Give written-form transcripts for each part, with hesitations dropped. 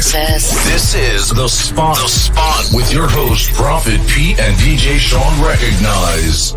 access. This is The Spot. The Spot with your host, Prophet Pete and DJ Shawn Recognize.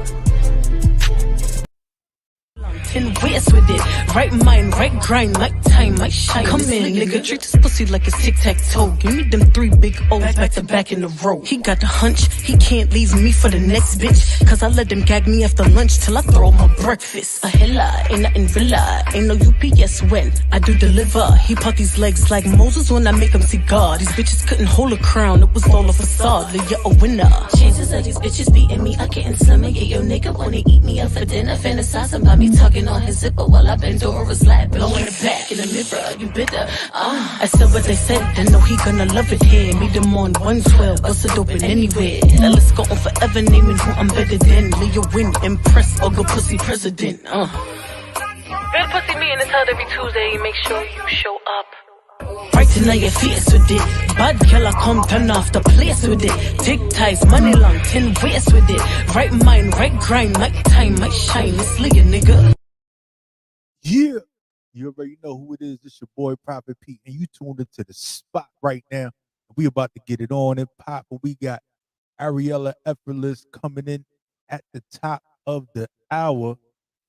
10 ways with it. Right mind, right grind, like time, like shine. Come in, nigga, treat this pussy like it's tic-tac-toe. Give me them 3 big O's back to back in a row. He got the hunch, he can't leave me for the next bitch. Cause I let them gag me after lunch till I throw my breakfast. A hella, ain't nothing villa, ain't no UPS when I do deliver. He pop these legs like Moses when I make him see God. These bitches couldn't hold a crown, it was all a facade. You're a winner. Chances of these bitches beating me, I getting slimmer. Yeah, your nigga wanna eat me up for dinner. Fantasizing about me tugging on his zipper while I bend over his lap. Blowing the back in the mirror, you bitter. I said what they said, I know he gonna love it here. Meet them on 112, bust it open anywhere. Now let's go on forever naming who I'm better than. Leo win, impress, or go pussy president. Good pussy meeting is held every Tuesday. Make sure you show up. Right tonight your face with it. Bad girl, I come turn off the place with it. Tic ties, money long, 10 ways with it. Right mind, right grind, like time, like shine. Let's leave it, nigga. Yeah, you already know who it is. It's your boy Prophet Pete, and you tuned into The Spot right now. We about to get it on and pop. We got Ariella Effortless coming in at the top of the hour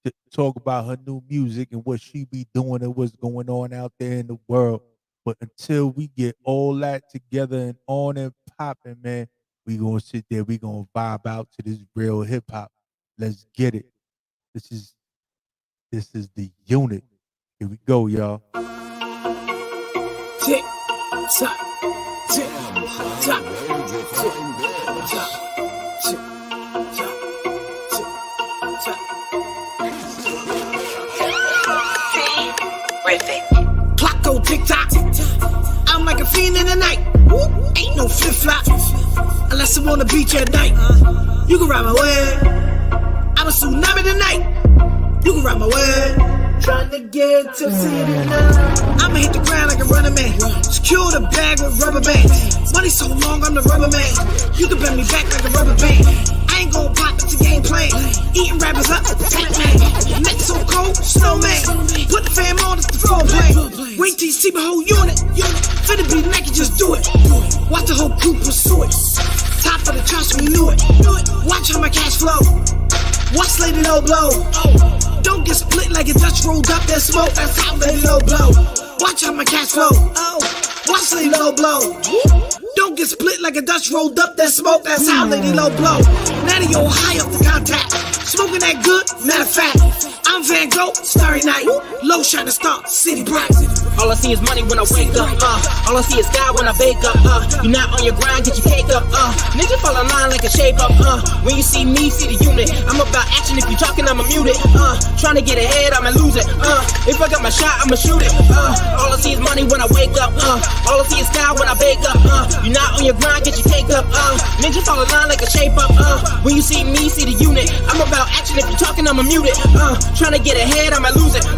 to talk about her new music and what she be doing and what's going on out there in the world. But until we get all that together and on and popping, man, we gonna sit there. We gonna vibe out to this real hip hop. Let's get it. This is the unit. Here we go, y'all. Tick, tock, tick, tock, tick, tock, tick, tock. Clock go tick tock. I'm like a fiend in the night. Ain't no flip flop unless I wanna beat you at night. You can ride my way. I'm a tsunami tonight. You can ride my way. Trying to get to see it now. I'ma hit the ground like a running man. Secure the bag with rubber bands. Money so long, I'm the rubber man. You can bend me back like a rubber band. I ain't gon' pop, it's a game plan. Eating rappers up, fat man. Neck so cold, snowman. Put the fam on, it's the floor plan. Wait till you see my whole unit. Finna be naked, just do it. Watch the whole crew pursue it. Top of the charts, we knew it. Watch how my cash flow. Watch Lady Low blow. Don't get split like a Dutch rolled up that smoke. That's how Lady Low blow. Watch how my cash flow. Watch Lady Low blow. Don't get split like a Dutch rolled up that smoke. That's how Lady Low blow. Now they all high up the contact. Smoking that good, matter of fact. I'm Van Gogh, Starry Night. Low shining star, city bright. All I see is money when I wake up, all I see is God when I bake up, you not on your grind, get your cake up, nigga fall in line like a shape up, when you see me, see the unit, I'm about action, if you talking, I'ma mute it, trying to get ahead, I'ma lose it, if I got my shot, I'ma shoot it, all I see is money when I wake up, all I see is God when I bake up, you not on your grind, get your cake up, nigga fall in line like a shape up, when you see me, see the unit, I'm about action, if you talking, I'ma mute it, trying to get ahead, I'ma lose it,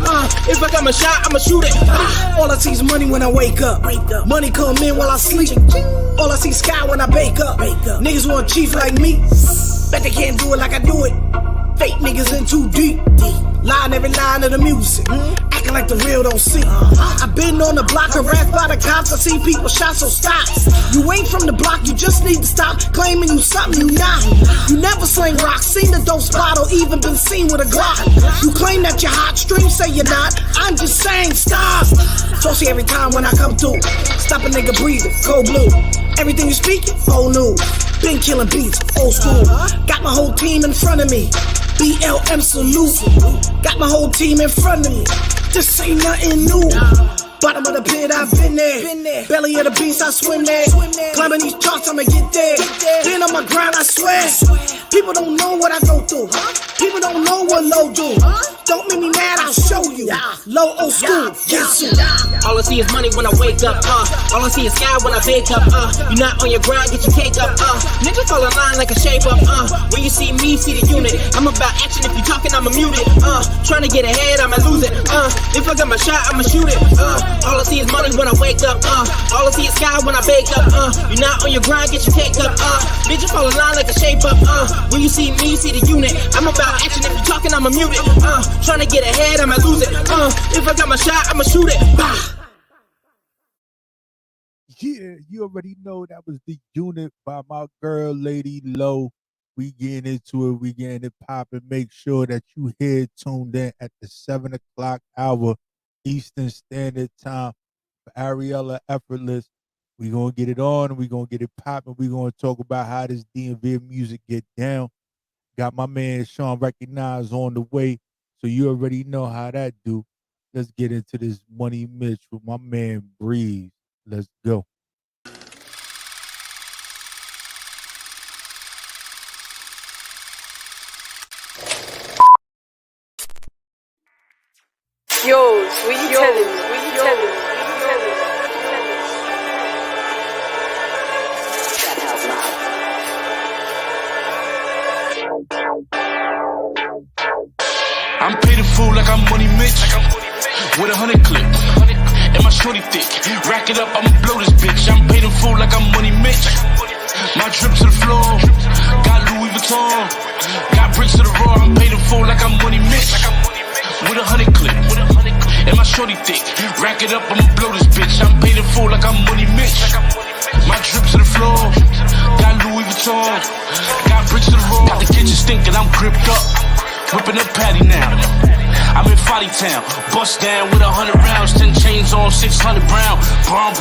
if I got my shot, I'ma shoot it, all I see is money when I wake up. Money come in while I sleep. All I see is sky when I bake up. Niggas want chief like me. Bet they can't do it like I do it. Fake niggas in too deep. Lying every line of the music. Acting like the real don't see. I been on the block, harassed by the cops. I see people shot, so stop. You ain't from the block, you just need to stop claiming you something you not. You never sling rock, seen the dope spot, or even been seen with a Glock. You claim that you're hot, stream say you're not. I'm just saying stop. Saucy every time when I come through. Stop a nigga breathing, cold blue. Everything you speaking, old news. Been killing beats, old school. Got my whole team in front of me. BLM salute. Got my whole team in front of me. This ain't nothing new. Bottom of the pit, I've been there. Belly of the beast, I swim there. Climbing these charts, I'ma get there. Been on my grind, I swear. People don't know what I go through. People don't know what low do. Don't make me mad, I'll show you. Low old school, yes. All I see is money when I wake up, all I see is sky when I bake up, you not on your grind, get your cake up, nigga fall in line like a shape up, when you see me, see the unit, I'm about action, if you talking, I'ma mute it, trying to get ahead, I'ma lose it, if I got my shot, I'ma shoot it, all I see is money when I wake up, all I see is sky when I bake up, you not on your grind, get your cake up, nigga fall in line like a shape up, when you see me, see the unit, I'm about action, if you talking, I'ma mute it, trying to get ahead, I'ma lose it, if I got my shot, I'ma shoot it, bah. Yeah, you already know that was the unit by my girl, Lady Low. We getting into it. We getting it popping. Make sure that you here tuned in at the 7 o'clock hour Eastern Standard Time for Ariella Effortless. We gonna get it on. We gonna get it popping. We gonna talk about how this DMV music get down. Got my man Shawn Recognize on the way, so you already know how that do. Let's get into this Money Mitch with my man Breeze. Let's go. Yours, we telling, we telling, we telling. I'm paid in full like I'm Money Mitch. With 100 clip. And my shorty thick. Rack it up, I'ma blow this bitch. I'm paid in full like I'm Money Mitch. My drip to the floor. Got Louis Vuitton. Got bricks to the raw. I'm paid in full like I'm Money Mitch. With 100 clip. And my shorty thick. Rack it up, I'ma blow this bitch. I'm paid in full like I'm Money Mitch. My drip to the floor. Got Louis Vuitton. Got bricks to the raw. Got the kitchen stinking, I'm gripped up. Whipping up patty now. I'm in Folly Town. Bust down with 100 rounds. 10 chains on, 600 brown. Bron,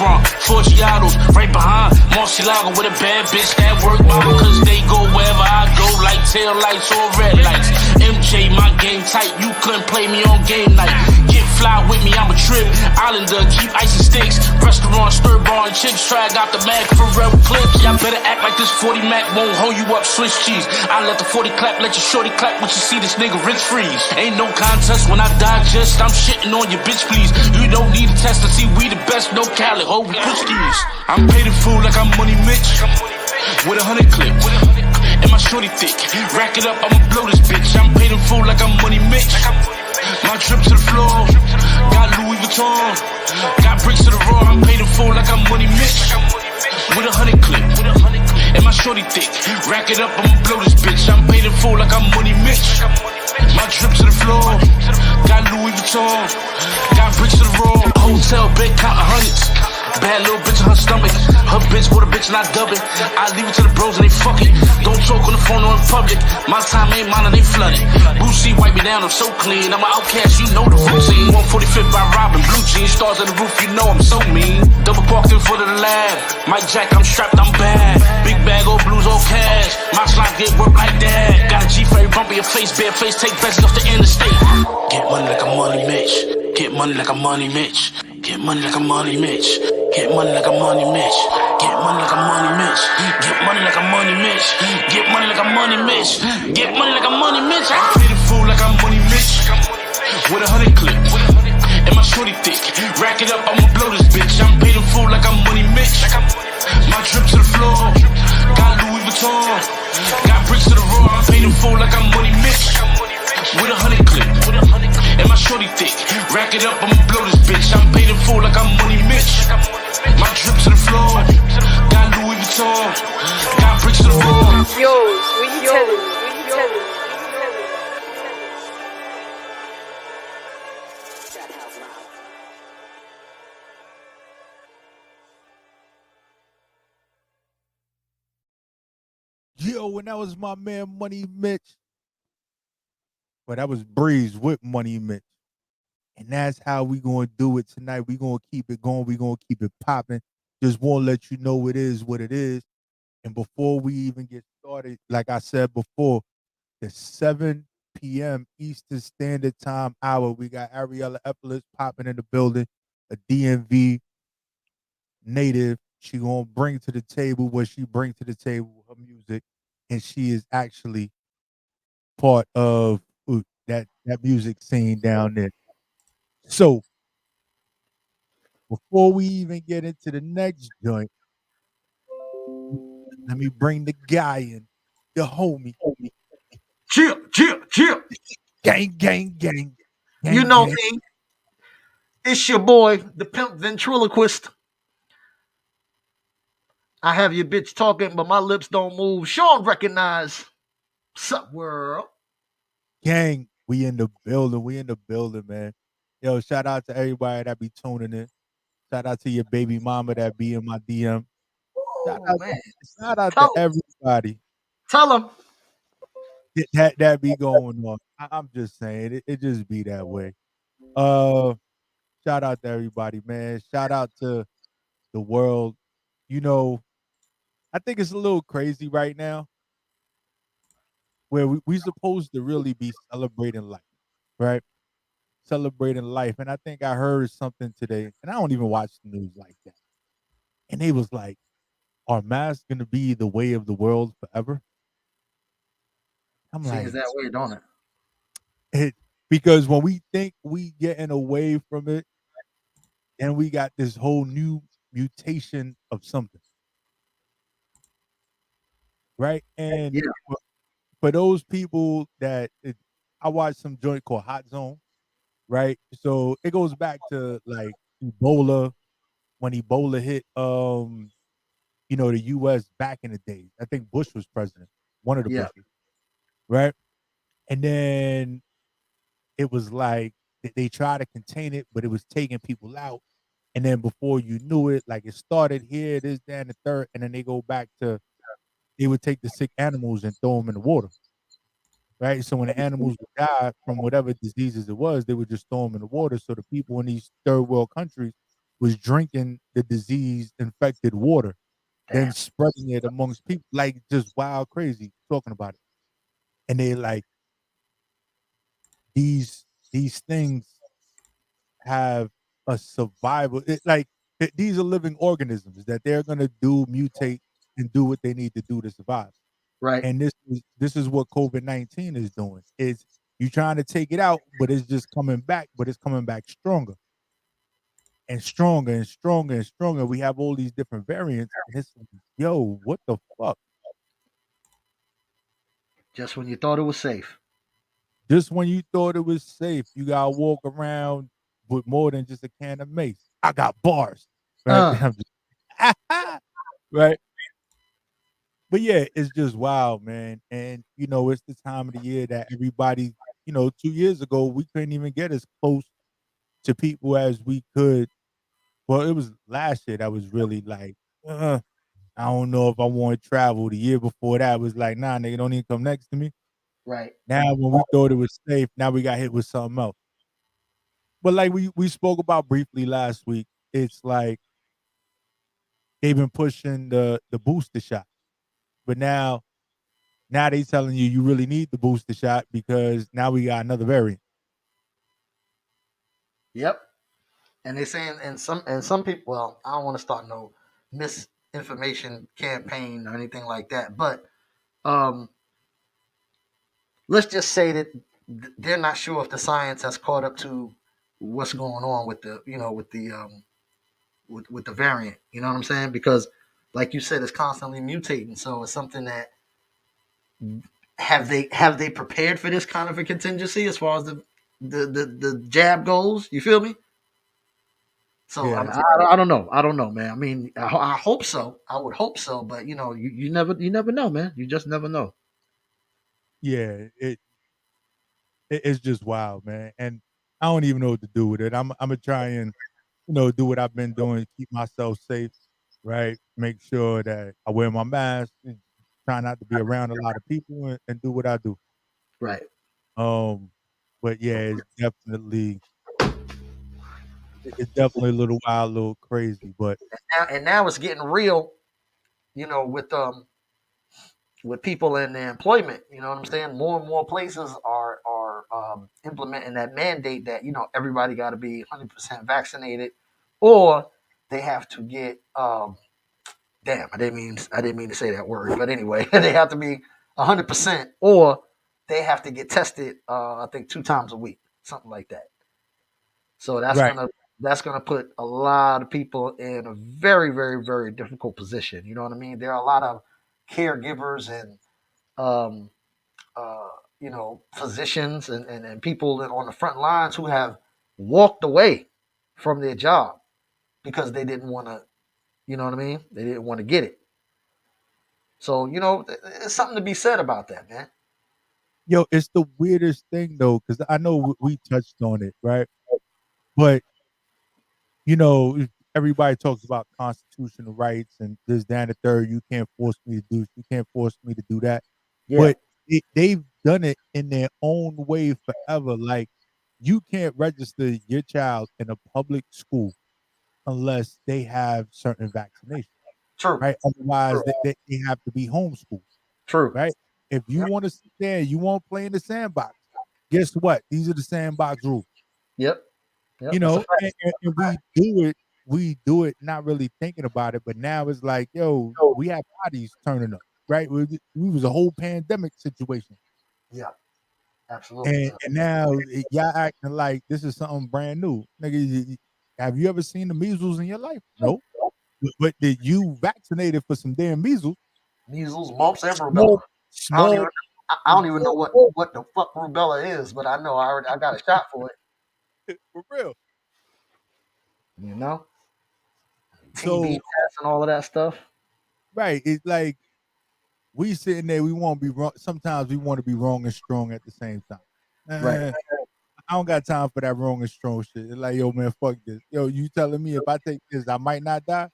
4 Giados. Right behind Marcialago with a bad bitch that work mama. Cause they go wherever I go. Like tail lights or red lights. MJ, my game tight. You couldn't play me on game night. Get fly with me, I'm a trip. Islander, keep ice and sticks. Restaurant, stir bar and chicks. Try got the mag for real clips. Y'all better act like this 40 Mac won't hold you up. Swiss cheese. I let the 40 clap, let your shorty clap. What you see this nigga rich freeze. Ain't no contest when I digest. I'm shitting on your bitch, please. You don't need a test to see we the best. No Cali, ho, we push these. I'm paid in full like I'm Money Mitch. With 100 clip. And my shorty thick. Rack it up, I'ma blow this bitch. I'm paid in full like I'm Money Mitch. My drip to the floor. Got Louis Vuitton. Got bricks to the raw. I'm paid in full like I'm Money Mitch. With 100 clip. And my shorty thick. Rack it up, I'ma blow this bitch. I'm paid in full like I'm Money Mitch. My drip to the floor. Got Louis Vuitton. Got bricks to the raw. Hotel bed counting hundreds. Bad little bitch on her stomach. Her bitch bought a bitch and I dub it. I leave it to the bros and they fuck it. Don't talk on the phone or in public. My time ain't mine and they flooded. Boosie wipe me down, I'm so clean. I'm an outcast, you know the routine. 145th by Robin, blue jeans, stars on the roof, you know I'm so mean. Double parked in front of the lab. Mike Jack, I'm strapped, I'm bad. Big bag, all blues, all cash. My slime get work like that. Got a G for every bump in your face, bare face, take best off the interstate. Get money like a Money Mitch. Get money like a Money Mitch. Get money like a Money Mitch. Get money like a Money Mitch. Get money like a Money Mitch. Get money like a Money Mitch. Get money like a Money Mitch. Get money like a Money Mitch. I'm paid in full like I'm Money Mitch. With 100 clip. And my shorty thick. Rack it up, I'ma blow this bitch. I'm paid in full like I'm Money Mitch. My drip to the floor. Got Louis Vuitton. Got bricks to the raw. I'm paid in full like I'm Money Mitch. With 100 clip. And my shorty thick. Rack it up, I'ma blow this bitch. I'm paid in full like I'm Money Mitch. My drip to the floor. Got Louis Vuitton. Got bricks to the raw. Yours, we telling, we telling. Yo, and that was my man Money Mitch. But that was Breeze with Money Mitch. And that's how we gonna do it tonight. We gonna keep it going. We gonna keep it popping. Just want to let you know it is what it is. And before we even get started, like I said before, the 7 p.m. Eastern Standard Time hour, we got Ariella Effortless popping in the building, a DMV native. She gonna bring to the table what she brings to the table, her music, and she is actually part of that music scene down there. So before we even get into the next joint, let me bring the guy in, the homie. Chill. Gang. You know me. It's your boy, the pimp ventriloquist. I have your bitch talking, but my lips don't move. Shawn Recognize. Sup, world? Gang, we in the building, man. Yo, shout out to everybody that be tuning in. Shout out to your baby mama that be in my DM. Shout Oh out man, shout out to tell everybody tell them. that be going on. I'm just saying it just be that way. Uh, shout out to everybody, man. Shout out to the world. You know, I think it's a little crazy right now where we supposed to really be celebrating life, right? Celebrating life. And I think I heard something today, and I don't even watch the news like that. And they was like, are masks gonna be the way of the world forever? I'm Seems like, that way, don't it? it, because when we think we getting away from it, and we got this whole new mutation of something, right? And Yeah, for those people I watched some joint called Hot Zone, right? So it goes back to like Ebola, when Ebola hit the US back in the day. I think Bush was president, one of the yeah, Bushes, right? And then it was like they tried to contain it, but it was taking people out. And then before you knew it, like it started here, this, that, and the third, and then they go back to they would take the sick animals and throw them in the water, right? So when the animals would die from whatever diseases it was, they would just throw them in the water. So the people in these third world countries was drinking the disease infected water, then damn. spreading it amongst people, like just wild crazy talking about it. And they like these things have a survival. These are living organisms that they're gonna do mutate and do what they need to do to survive. Right, And this is what COVID-19 is doing. Is you trying to take it out, but it's just coming back, but it's coming back stronger and stronger and stronger and stronger. We have all these different variants, and it's like, yo, what the fuck? just when you thought it was safe. Just when you thought it was safe, you gotta walk around with more than just a can of mace. I got bars, right? Uh, Right. But yeah, it's just wild, man. And it's the time of the year that everybody, 2 years ago, we couldn't even get as close to people as we could. Well, it was last year that was really like, I don't know if I want to travel. The year before that was like, nah, nigga, don't even come next to me. right. Now, when we thought it was safe, now we got hit with something else. But like we spoke about briefly last week, it's like they've been pushing the booster shot, but now they telling you really need the booster shot because now we got another variant. Yep. And they saying and some people. Well, I don't want to start no misinformation campaign or anything like that, but um, let's just say that they're not sure if the science has caught up to what's going on with the with the variant. You know what I'm saying? Because like you said, it's constantly mutating. So it's something that have they prepared for this kind of a contingency as far as the jab goes? You feel me? So I, Yeah, mean, I don't know. I don't know, man. I mean, I hope so. I would hope so, but you never know, man. You just never know. yeah, it's just wild, man. And I don't even know what to do with it. I'm gonna try and do what I've been doing, keep myself safe, right? Make sure that I wear my mask, and try not to be around a lot of people, and do what I do. Right. Um, but yeah, it's definitely a little wild, a little crazy. But Now it's getting real. With people in the employment. You know what I'm saying? More and more places are implementing that mandate that everybody got to be 100% vaccinated, or they have to get. Damn, I didn't mean to say that word, but anyway, they have to be 100%, or they have to get tested. I think 2 times a week, something like that. So that's right, gonna put a lot of people in a very, very, very difficult position. You know what I mean? There are a lot of caregivers and um, uh, physicians and people on the front lines who have walked away from their job because they didn't want to, you know what I mean? They didn't want to get it. So, there's something to be said about that, man. yo, it's the weirdest thing though, because I know we touched on it, right? But you know, everybody talks about constitutional rights and this, that, and the third. You can't force me to do that. Yeah. But they've done it in their own way forever. Like you can't register your child in a public school unless they have certain vaccinations, True. right? Otherwise, True. they have to be homeschooled, True. right? If you Yep. want to sit there and you want to play in the sandbox, guess what? These are the sandbox rules. Yep. Yep. You That's a know, fact. and we do it not really thinking about it, but now it's like, yo, we have bodies turning up, right? We was a whole pandemic situation. Yeah. Absolutely, And man. now y'all acting like this is something brand new. Nigga, have you ever seen the measles in your life? No. But did you vaccinated for some damn measles? Measles, mumps, and rubella. Small, I don't small, even. I don't even know what the fuck rubella is, but I know I got a shot for it. for real. You know, TB So tests and all of that stuff. right, it's like we sitting there, we want to be wrong. Sometimes we want to be wrong and strong at the same time. Right. I don't got time for that wrong and strong shit. It's like, yo, man, fuck this. Yo, you telling me if I take this, I might not die?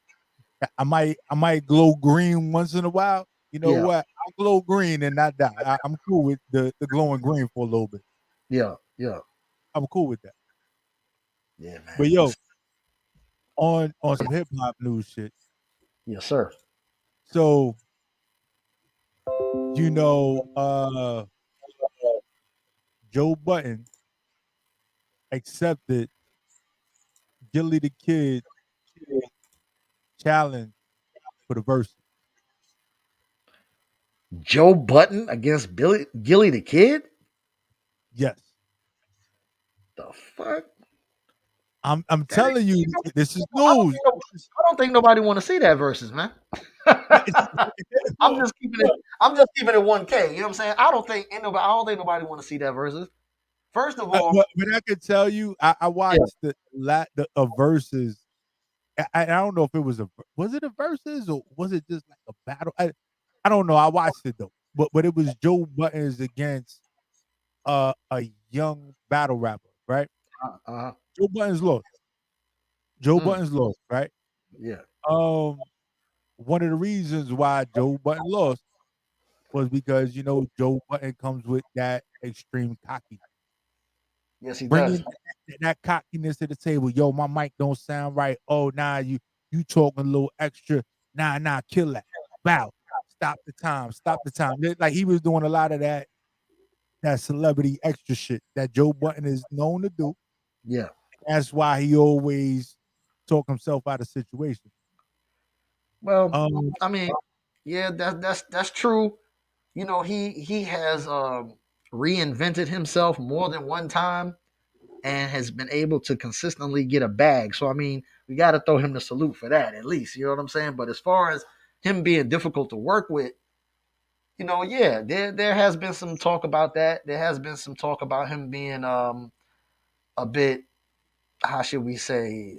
I might glow green once in a while. You know Yeah. what? I'll glow green and not die. I'm cool with the glowing green for a little bit. Yeah. Yeah. I'm cool with that. Yeah, man. But yo, on some hip hop news shit. Yes, sir. So, you know, Joe Button accepted Gilly the Kid challenge for the verse. Joe Button against Gilly the Kid. Yes. The fuck? I'm That ain't- telling you, this is I don't news. think, I don't think nobody want to see that versus, man. I'm Well, just keeping it. I'm just keeping it 1K. You know what I'm saying? I don't think nobody want to see that versus. First of all, but I could tell you, I yeah, watched the verses. I don't know if it was it a verses or was it just like a battle? I don't know. I watched it though, but it was Joe Buttons against a young battle rapper, right? uh, Joe Buttons lost. Joe mm, Buttons lost, right? yeah, Um, one of the reasons why Joe Button lost was because Joe Button comes with that extreme cocky, yes, he does. bringing that cockiness to the table. Yo, my mic don't sound right. Oh, nah, you talking a little extra. Nah, kill that. Bow. Stop the time. Stop the time. Like he was doing a lot of that celebrity extra shit that Joe Button is known to do. Yeah. That's why he always talk himself out of situations. Well, Um, I mean, yeah, that's true. You know, he has reinvented himself more than one time and has been able to consistently get a bag. So I mean, we got to throw him the salute for that at least. You know what I'm saying? But as far as him being difficult to work with, yeah, there has been some talk about that. There has been some talk about him being a bit, how should we say,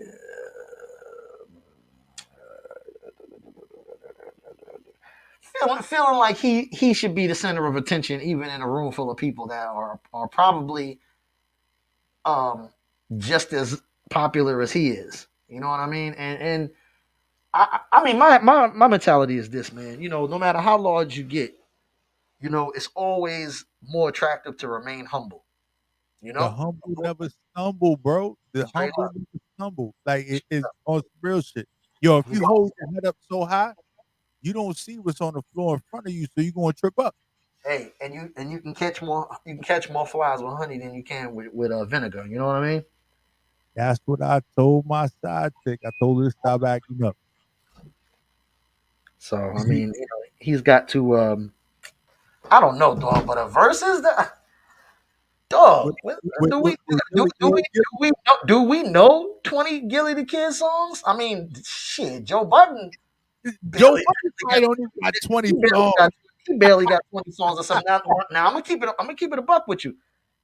feeling like he should be the center of attention, even in a room full of people that are probably um just as popular as he is. You know what I mean? And I mean my mentality is this, man. No matter how large you get, it's always more attractive to remain humble. You The know, humble never stumble, bro. The straight humble up. never stumble. Like it's on some real shit. Yo, if You you know, hold your head up so high, you don't see what's on the floor in front of you, so you're gonna trip up. hey, and you can catch more flies with honey than you can with vinegar. You know what I mean? That's what I told my side chick. I told her to stop acting up. So I mean, he's got to. I don't know, dog, but a versus that With dog. with Do we with, with do, Gilly, do we Gilly, Gilly, do we know 20 Gilly the Kid songs? I mean, shit, Joe Budden Joe barely Budden probably don't even got 20 he barely songs. got he barely got 20 songs or something. Now I'm gonna keep it a buck with you.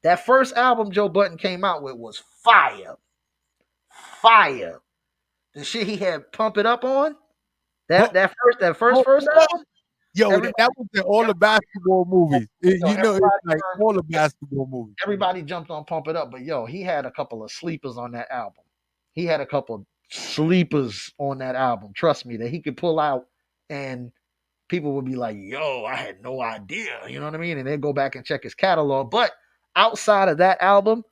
That first album Joe Budden came out with was fire. Fire. The shit he had Pump It Up on. Pump, That first Pump It Up. album, Yo, everybody that was in all the basketball movies. It's like heard, all the basketball movies. everybody jumped on Pump It Up, but yo, he had a couple of sleepers on that album. He had a couple sleepers on that album. Trust me, that he could pull out and people would be like, "Yo, I had no idea." You know what I mean? And then go back and check his catalog. But outside of that album,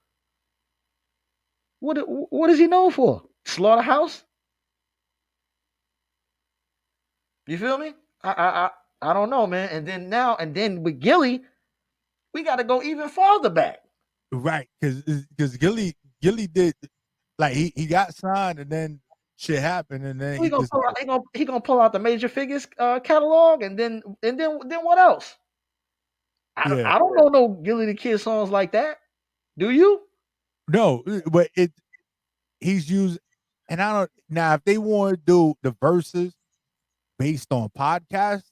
what is he known for? Slaughterhouse? You feel me? I don't know, man. And then with Gilly, we got to go even farther back. Right, because Gilly did like he got signed and then shit happened and then He he gonna just pull out, he gonna pull out the Major Figures catalog, and then what else? yeah. I don't know no Gilly the Kid songs like that. Do you? No, but he's used and I don't now if they want to do the verses based on podcasts,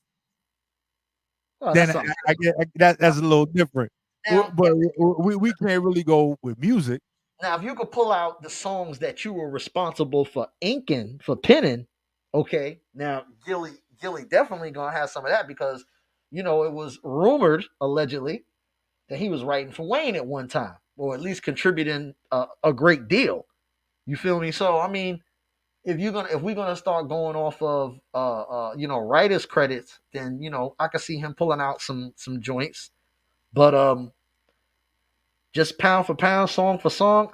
Oh, that's then something. I get that's a little different. Now, But we can't really go with music. now, if you could pull out the songs that you were responsible for inking, for penning, okay. Now, Gilly definitely gonna have some of that because it was rumored allegedly that he was writing for Wayne at one time, or at least contributing a great deal. You feel me? So, I mean, if we're gonna start going off of writers credits, then I could see him pulling out some joints. But just pound for pound, song for song,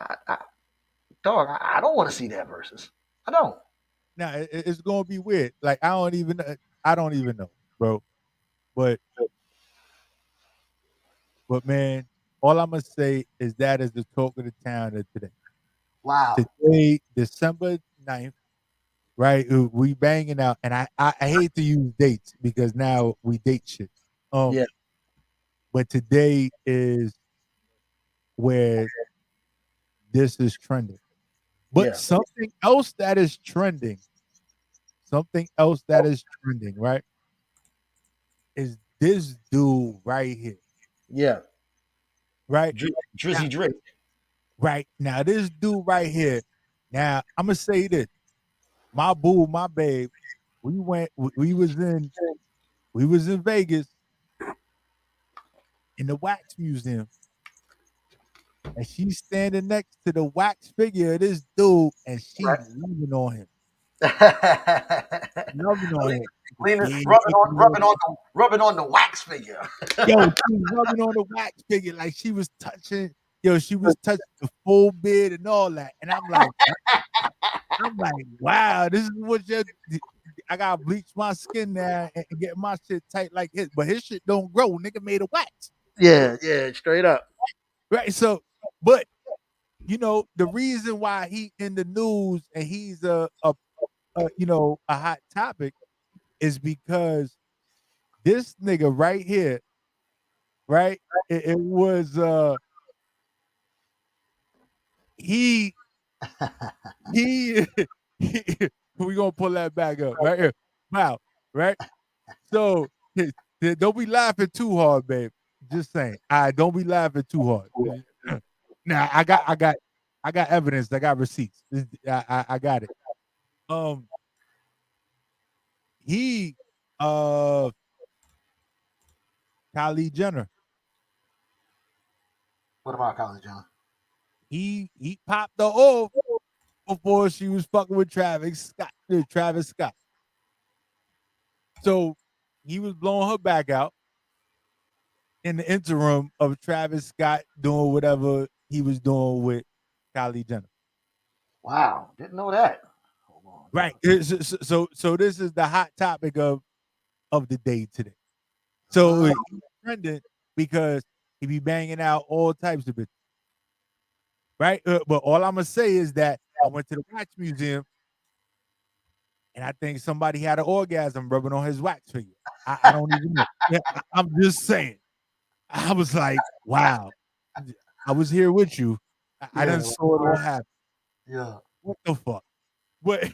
dog, I don't want to see that versus. I don't. Now it's gonna be weird. Like I don't even know, bro. But man, all I'm gonna say is that is the talk of the town of today. Wow. Today, December 9th, right? We banging out, and I hate to use dates because now we date shit. Yeah. But today is where this is trending. But Yeah. something else that is trending, right? Is this dude right here, Yeah. right? Now, Drizzy Drake. right now, this dude right here. Now, I'm gonna say this: my boo, my babe. We was in Vegas in the wax museum, and she's standing next to the wax figure of this dude, and she Right. loving on him, Leaning, loving on him. Yeah, rubbing on the wax figure. yo, she was rubbing on the wax figure like she was touching. Yo, she was touching the full beard and all that, and I'm like, wow, this is what you. I gotta bleach my skin now and get my shit tight like his, but his shit don't grow. Nigga made a wax, Yeah, yeah, straight up. right? So, but the reason why he in the news and he's a hot topic is because this nigga right here, right? It was he he, we gonna pull that back up right here. Wow, right? So don't be laughing too hard, babe. Just saying. I don't be laughing too hard. Now I got evidence. I got receipts. I got it. Um, he Kylie Jenner. What about College John? He popped her off before she was fucking with Travis Scott. Travis Scott. So he was blowing her back out in the interim of Travis Scott doing whatever he was doing with Kylie Jenner. Wow, didn't know that. Hold on. Right. So this is the hot topic of the day today. So he's trending because he be banging out all types of bitches. Right. But all I'm gonna say is that I went to the wax museum and I think somebody had an orgasm rubbing on his wax figure. I don't even know. Yeah, I'm just saying. I was like, wow. I was here with you. I Yeah, done saw it all happen. yeah. What the fuck? But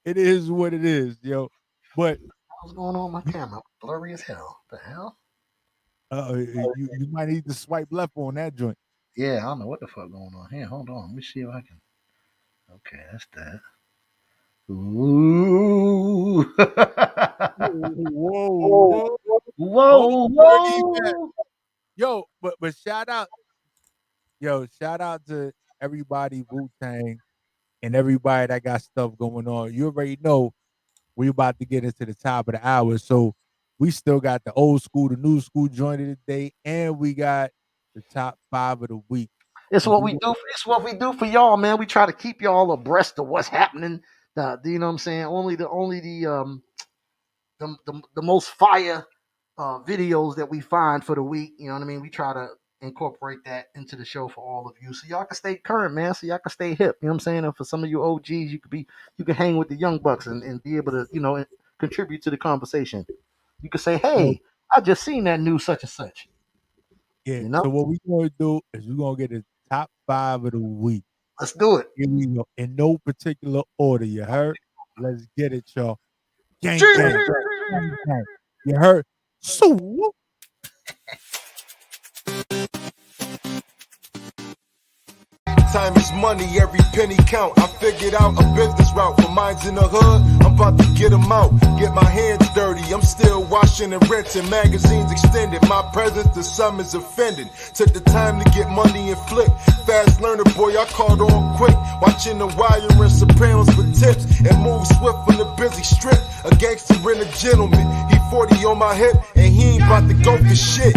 it is what it is, yo. But What's going on with my camera? Blurry as hell. The hell? you might need to swipe left on that joint. Yeah, I don't know what the fuck going on here. Hold on. Let me see if I can. Okay, that's that. Ooh. Whoa, whoa, Whoa, whoa. yo, but shout out to everybody Wu Tang and everybody that got stuff going on. You already know we about to get into the top of the hour. So we still got the old school, the new school joint of the day, and we got the top 5 of the week. It's And what we we do. It's what we do for y'all, man. We try to keep y'all abreast of what's happening. You know what I'm saying? Only the most fire videos that we find for the week. You know what I mean? We try to incorporate that into the show for all of you, so y'all can stay current, man. So y'all can stay hip. You know what I'm saying? And for some of you OGs, you can hang with the young bucks and be able to contribute to the conversation. You can say, so, hey, I just seen that new such and such. yeah. You know, So what we gonna do is we're gonna get the top 5 of the week. let's do it. Here we go. In no particular order. You heard? Let's get it, y'all. Gang, gang, gang, gang. You heard? So Time is money, every penny count. I figured out a business route for mines in the hood. I'm about to get them out, get my hands dirty. I'm still washing and rinsing, magazines extended. My presence to some is offended. Took the time to get money and flick. Fast learner, boy, I caught on quick. Watching The Wire and Sopranos for tips. And move swift on the busy strip. A gangster and a gentleman. He 40 on my hip, and he ain't about to go for shit.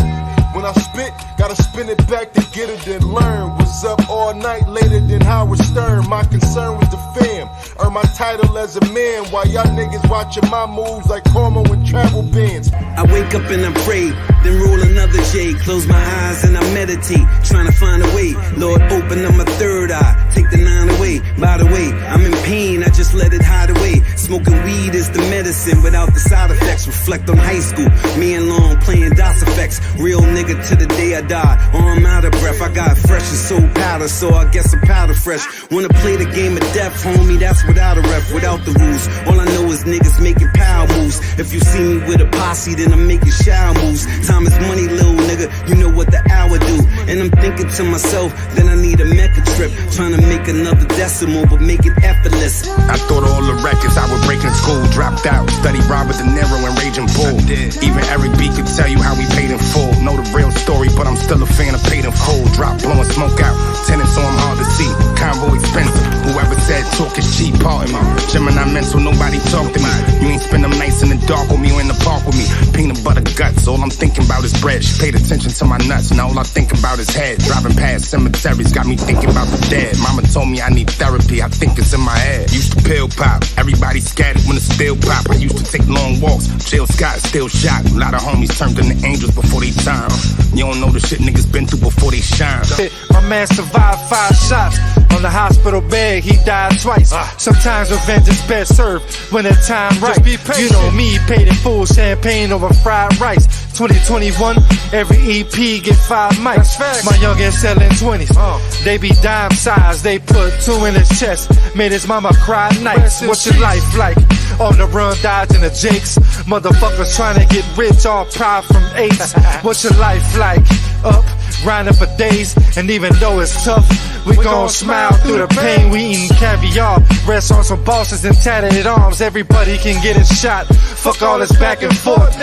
When I spit, gotta spin it back to get it and learn. Was up all night later than Howard Stern. My concern was the fam. Earn my title as a man while y'all niggas watching my moves like Cormo and travel bands. I wake up and I pray, then roll another J. Close my eyes and I meditate, trying to find a way. Lord, open up my third eye, take the 9 away. By the way, I'm in pain, I just let it hide away. Smoking weed is the medicine without the side effects. Reflect on high school, me and Long playing DOS effects. Real nigga to the day I die, I'm out of breath. I got fresh and soul powder, so I guess I'm powder fresh. Wanna play the game of death, homie, that's without a ref, without the rules. All I know is niggas making power moves. If you see me with a posse, then I'm making shower moves. Time is money, little nigga, you know what the hour do. And I'm thinking to myself, then I need a Mecca trip. Trying to make another decimal, but make it effortless. I thought all the records I would break in school. Dropped out, studied Robert De Niro and Raging Bull. Even Eric B could tell you how we paid in full. Know the real story, but I'm still a fan of paid in full. Drop, blowing smoke out, tenants so I'm hard to see. Combo expensive, whoever said talk is cheap, pardon me. Gemini mental, nobody talk to me. You ain't spend them nights in the dark with me or in the park with me. Peanut butter guts, all I'm thinking about is bread. She paid attention to my nuts, now all I think about is head. Driving past cemeteries, got me thinking about the dead. Mama told me I need therapy, I think it's in my head. Used to pill pop, everybody scattered when it still pop. I used to take long walks, Jill Scott still shot. A lot of homies turned into angels before they time. You don't know the shit niggas been through before they shine. My man survived 5 shots. On the hospital bed, he died twice. Sometimes revenge is best served when the time right. You know me, paid in full, champagne over fried rice. 2021, every EP get 5 mics. My youngin' selling 20s. They be dime size, they put 2 in his chest. Made his mama cry nights. What's your life like? On the run, dodging the jakes. Motherfuckers trying to get rich, all proud from 8s. What's your life like? Up, grinding for days, and even though it's tough, we gon' smile through the pain. We eating caviar, rest on some bosses and tatted arms. Everybody can get a shot. Fuck all this back and forth.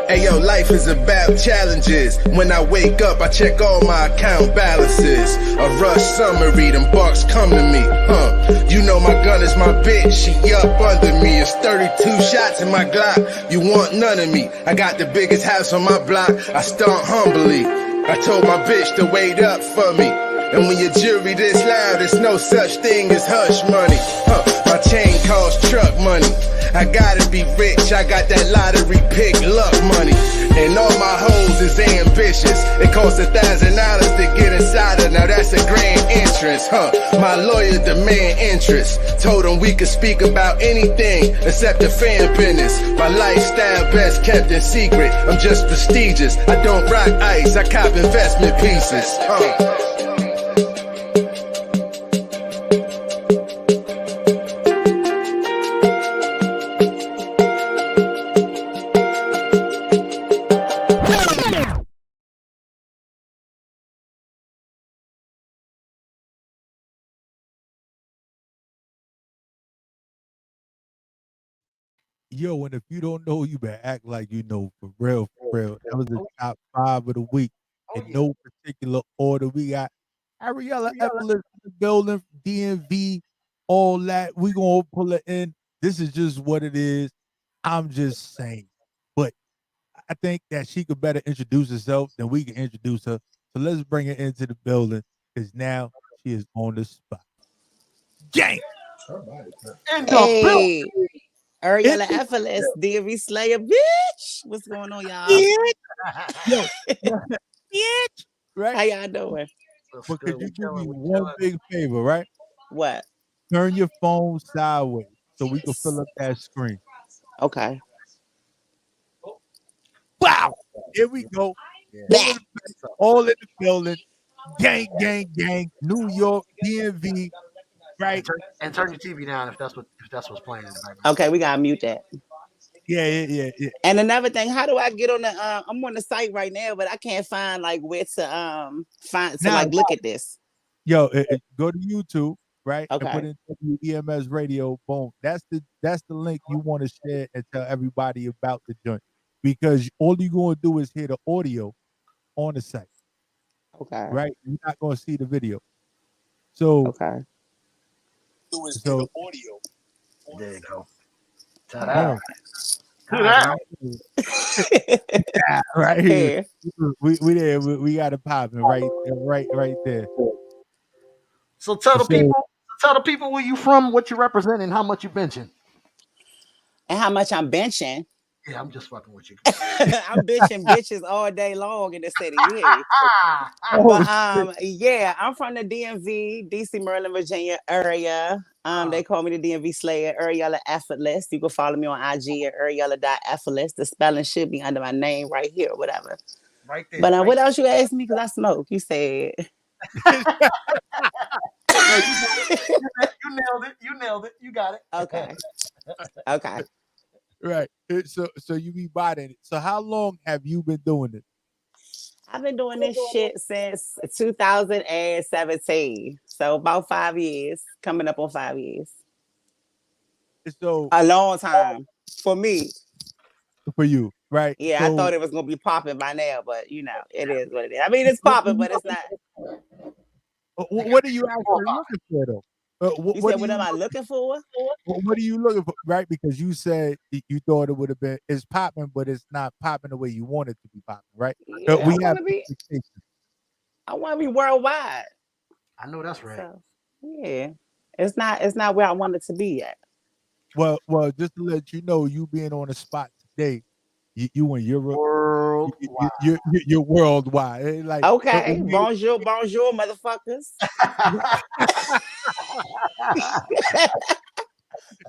Hey yo, life is about challenges. When I wake up, I check all my account balances. A rush summary, them bucks come to me. You know my gun is my bitch, she up under me. It's 32 shots in my Glock, you want none of me. I got the biggest house on my block, I stunt humbly. I told my bitch to wait up for me. And when your jury this loud, there's no such thing as hush money. My chain costs truck money. I gotta be rich, I got that lottery pick luck money. And all my hoes is ambitious. It costs $1,000 to get inside her, now that's a grand entrance, My lawyer demand interest. Told him we could speak about anything except the fan business. My lifestyle best kept in secret. I'm just prestigious. I don't rock ice, I cop investment pieces, Yo, and if you don't know, you better act like you know, for real, for real. That was the top 5 of the week. In no particular order, we got Ariella Effortless in the building, DMV, all that. We gonna pull it in. This is just what it is. I'm just saying. But I think that she could better introduce herself than we can introduce her. So let's bring her into the building because now she is on the spot. Gang In the building. Hey, in Ariella the Effortless, DMV Slayer, bitch. What's going on, y'all? bitch. Yo, bitch. Right? How y'all doing? What's But could good? We you do me chilling. We one chilling. big favor, right? What? Turn your phone sideways so we can fill up that screen. Okay. Wow. Here we go. Yeah. Full of Back. the all in the building. Gang, gang, gang. New York, DMV, right? And turn your TV down if that's what's playing in the background. Okay, we gotta mute that. Yeah. And another thing, how do I get on the I'm on the site right now, but I can't find like where to find to Now, like look at this. yo, go to YouTube, right, and put Okay. in WEMS Radio. Boom. That's the link you want to share and tell everybody about the joint because all you're going to do is hear the audio on the site, Okay. right? You're not going to see the video. So, Okay. so There you go. boom. Ta-da. Right, Ta-da. right here. Here. We there. We got it popping right there. So So tell the people where you from, what you represent, and how much you benching. And how much I'm benching. Yeah, I'm just fucking with you. I'm benching bitches all day long in the city. You hear me? oh But shit. yeah, I'm from the DMV, DC, Maryland, Virginia area. They call me the DMV Slayer, Ariella Effortless. You can follow me on IG at Ariella.effortless. The spelling should be under my name right here, or whatever. Right there. But Right what else you asked me? Because I smoke. You said there. You nailed it. You nailed it. You got it. okay. Okay. Right. So you be buying it. So how long have you been doing it? I've been doing this shit since 2017. So about 5 years, coming up on 5 years. So A long time for me. for you, right? Yeah, I So thought it was gonna be popping by now, but it is what it is. I mean, it's popping, but it's not. what are you actually looking for though? You What said, do what you am I looking for? what are you looking for? Right? Because you said you thought it would have been it's popping, but it's not popping the way you want it to be popping, right? Yeah, We have I want to be worldwide. I know that's right. So yeah, it's not where I want it to be yet. well, just to let you know, you being on the spot today, you in Europe, Worldwide. you're worldwide. Like Okay, bonjour, bonjour, motherfuckers.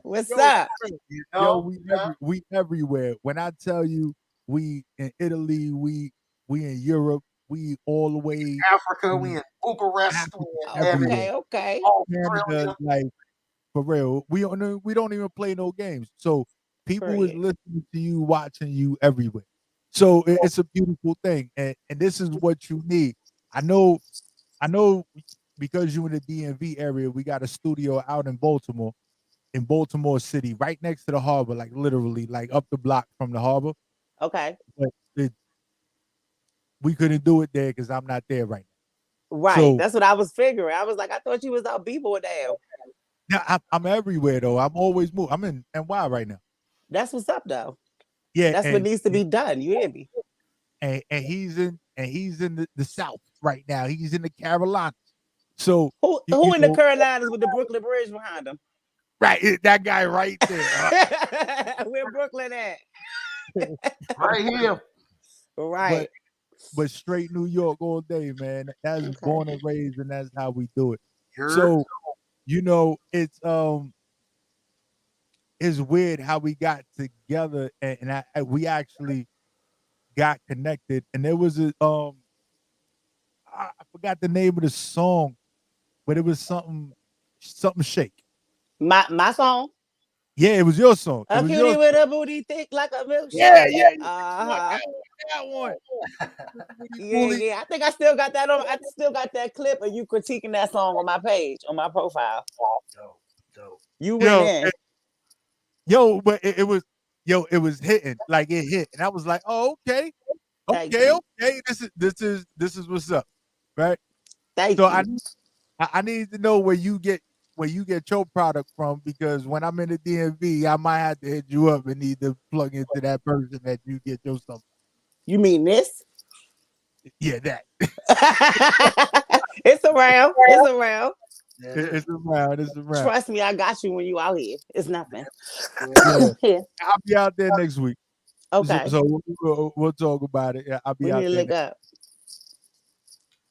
What's yo, up? You yo, know? we everywhere. When I tell you we in Italy, we in Europe, we all the way Africa, we in in Bucharest, we Africa, in everywhere. Okay. Canada, Australia. like for real. We don't even play no games. So people is Period. listening to you, watching you everywhere. So it's a beautiful thing. And this is what you need. I know because you in the DMV area, we got a studio out in Baltimore City, right next to the harbor, like literally like up the block from the harbor. Okay. But we couldn't do it there because I'm not there right now. Right. So That's what I was figuring. I was like, I thought you was out B-boy down. now I'm everywhere though. I'm always moving. I'm in NY right now. That's what's up though. Yeah, That's what needs to be done. You hear me? and he's in the South right now. He's in the Carolinas. So Who in the Carolinas with the Brooklyn Bridge behind him? right, that guy right there. Where Brooklyn at? Right here. Right. But straight New York all day, man. That's Okay. born and raised, and that's how we do it. You're So it's weird how we got together and we actually got connected. And there was I forgot the name of the song, but it was something shake. My song. Yeah, it was your song. It A was cutie your with a booty thick like a milkshake. yeah. Uh-huh. That one. Yeah. I think I still got that on. I still got that clip of you critiquing that song on my page, on my profile. dope. You went in. But it was hitting. Like it hit. And I was like, oh, okay. Thank you. This is what's up. Right? Thank So you. I need to know where you get where you get your product from, because when I'm in the DMV, I might have to hit you up and need to plug into that person that you get your stuff. You mean this? Yeah, that. It's around. It's around. Yeah, it is. It's around. It's around. Trust me, I got you when you out here. It's nothing. Yeah, Here. I'll be out there next week. So, Okay. so we'll talk about it. Yeah, I'll be We need out to there. look up.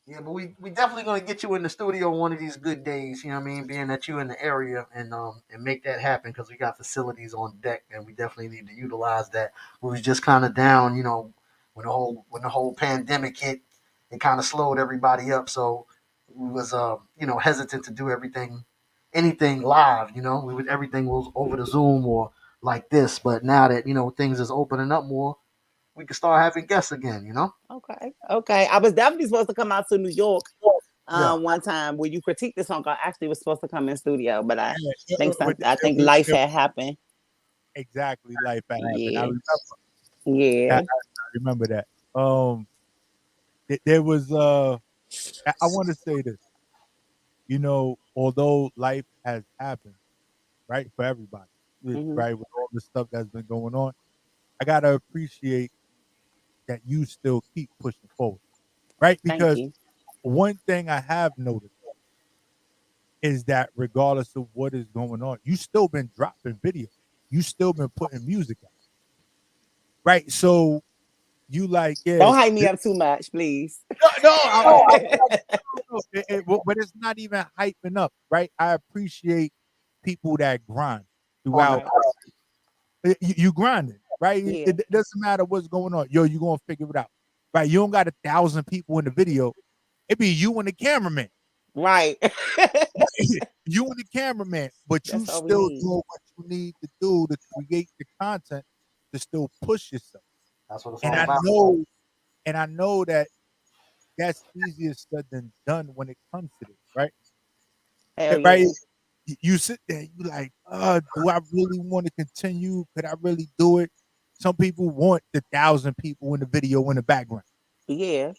Yeah, but we definitely gonna get you in the studio one of these good days. You know what I mean? Being that you in the area and make that happen because we got facilities on deck and we definitely need to utilize that. We was just kind of down, when the whole pandemic hit, it kind of slowed everybody up. So we was hesitant to do anything live. Everything was over the Zoom or like this. But now that things is opening up more, we can start having guests again. Okay. Okay. I was definitely supposed to come out to New York Yeah. one time where you critique the song. I actually was supposed to come in studio, but But I think life had happened. exactly, life had happened. Yeah. I Yeah. remember that. There was I want to say this. Although life has happened, right, for everybody, Hmm. right, with all the stuff that's been going on, I gotta appreciate that you still keep pushing forward, right? Thank Because you. one thing I have noticed is that regardless of what is going on, you still been dropping video, you still been putting music out, right? So you like, yeah, Don't hype me up too much, please. no, but it's not even hyping up, right? I appreciate people that grind On throughout. that. You grinding, right? Yeah. It doesn't matter what's going on. Yo, you gonna figure it out, right? You don't got 1,000 people in the video. It be you and the cameraman. Right. You and the cameraman, but you That's all we still need. doing what you need to do to create the content to still push yourself. That's what it's And all I about. know, that that's easier said than done when it comes to this, right? Hell Right? yeah. You sit there, you like, do I really want to continue? Could I really do it? Some people want the 1,000 people in the video in the background. Yeah.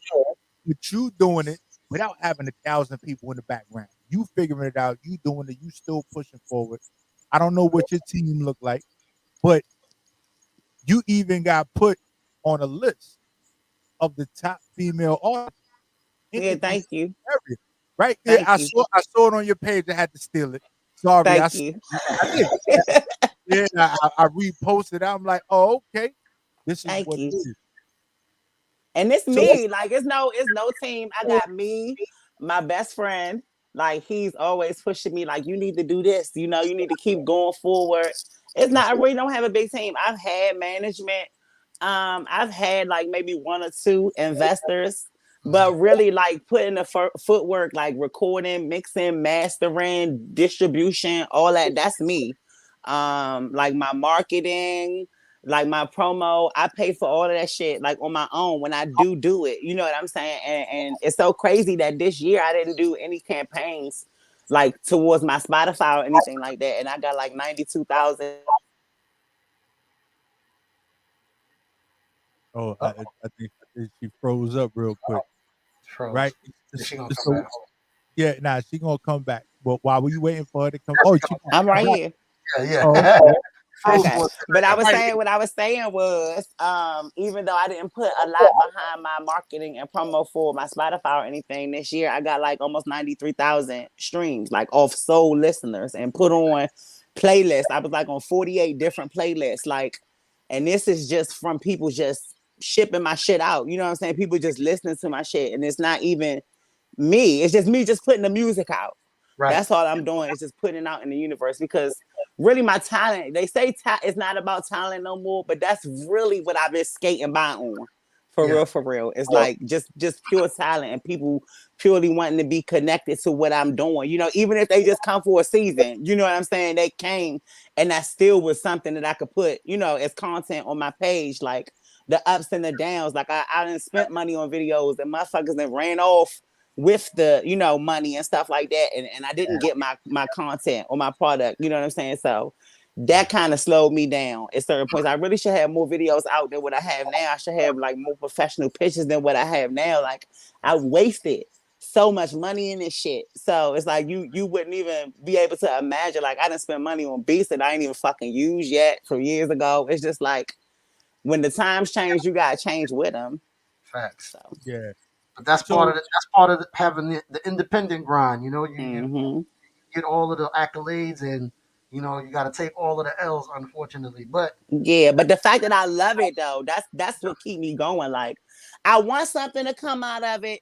But you doing it without having 1,000 people in the background. You figuring it out. You doing it. You still pushing forward. I don't know what your team look like, but you even got put on a list of the top female artists in Yeah. the DC Thank you. area. Right? Yeah, Thank you. I saw it on your page. I had to steal it. Sorry, Thank you. I did. Yeah, I reposted. I'm like, oh, okay. This is Thank what it you. is. And it's So me. Like it's no team. I got me, my best friend. Like he's always pushing me. Like you need to do this. You need to keep going forward. It's not. I really don't have a big team. I've had management. I've had like maybe one or two investors, but really like putting the footwork, like recording, mixing, mastering, distribution, all that. That's me. Like my marketing, like my promo, I pay for all of that shit like on my own when I do it. You know what I'm saying? And it's so crazy that this year I didn't do any campaigns like towards my Spotify or anything like that. And I got like 92,000. oh, I think she froze up real quick. Froze. Right? Is she gonna come So back? yeah, nah, she gonna come back. But while were you waiting for her to come? Oh, she gonna I'm come right back. here. Yeah, Oh, yeah. okay. Froze Okay. for a But I was Right. saying what I was saying was, even though I didn't put a lot behind my marketing and promo for my Spotify or anything this year, I got like almost 93,000 streams, like off soul listeners and put on playlists. I was like on 48 different playlists. Like, and this is just from people just shipping my shit out. You know what I'm saying? People just listening to my shit. And it's not even me. It's just me just putting the music out. Right. That's all I'm doing is just putting it out in the universe because really my talent, they say it's not about talent no more, but that's really what I've been skating by on. For Yeah. real, for real. It's like just pure talent and people purely wanting to be connected to what I'm doing. Even if they just come for a season, you know what I'm saying? They came and that still was something that I could put, as content on my page, like the ups and the downs. Like I didn't spent money on videos and motherfuckers that ran off with the money and stuff like that, and I didn't get my content or my product, you know what I'm saying? So that kind of slowed me down at certain points. I really should have more videos out than what I have now. I should have like more professional pictures than what I have now. Like I wasted so much money in this shit. So it's like you wouldn't even be able to imagine. Like I didn't spend money on beats that I ain't even fucking used yet from years ago. It's just like when the times change, you gotta change with them. Facts. So Yeah. But that's part So of it. That's part of having the independent grind. You know, you mm-hmm. get all of the accolades, and you got to take all of the L's, unfortunately. But Yeah, but the fact that I love it though, that's what keep me going. Like I want something to come out of it.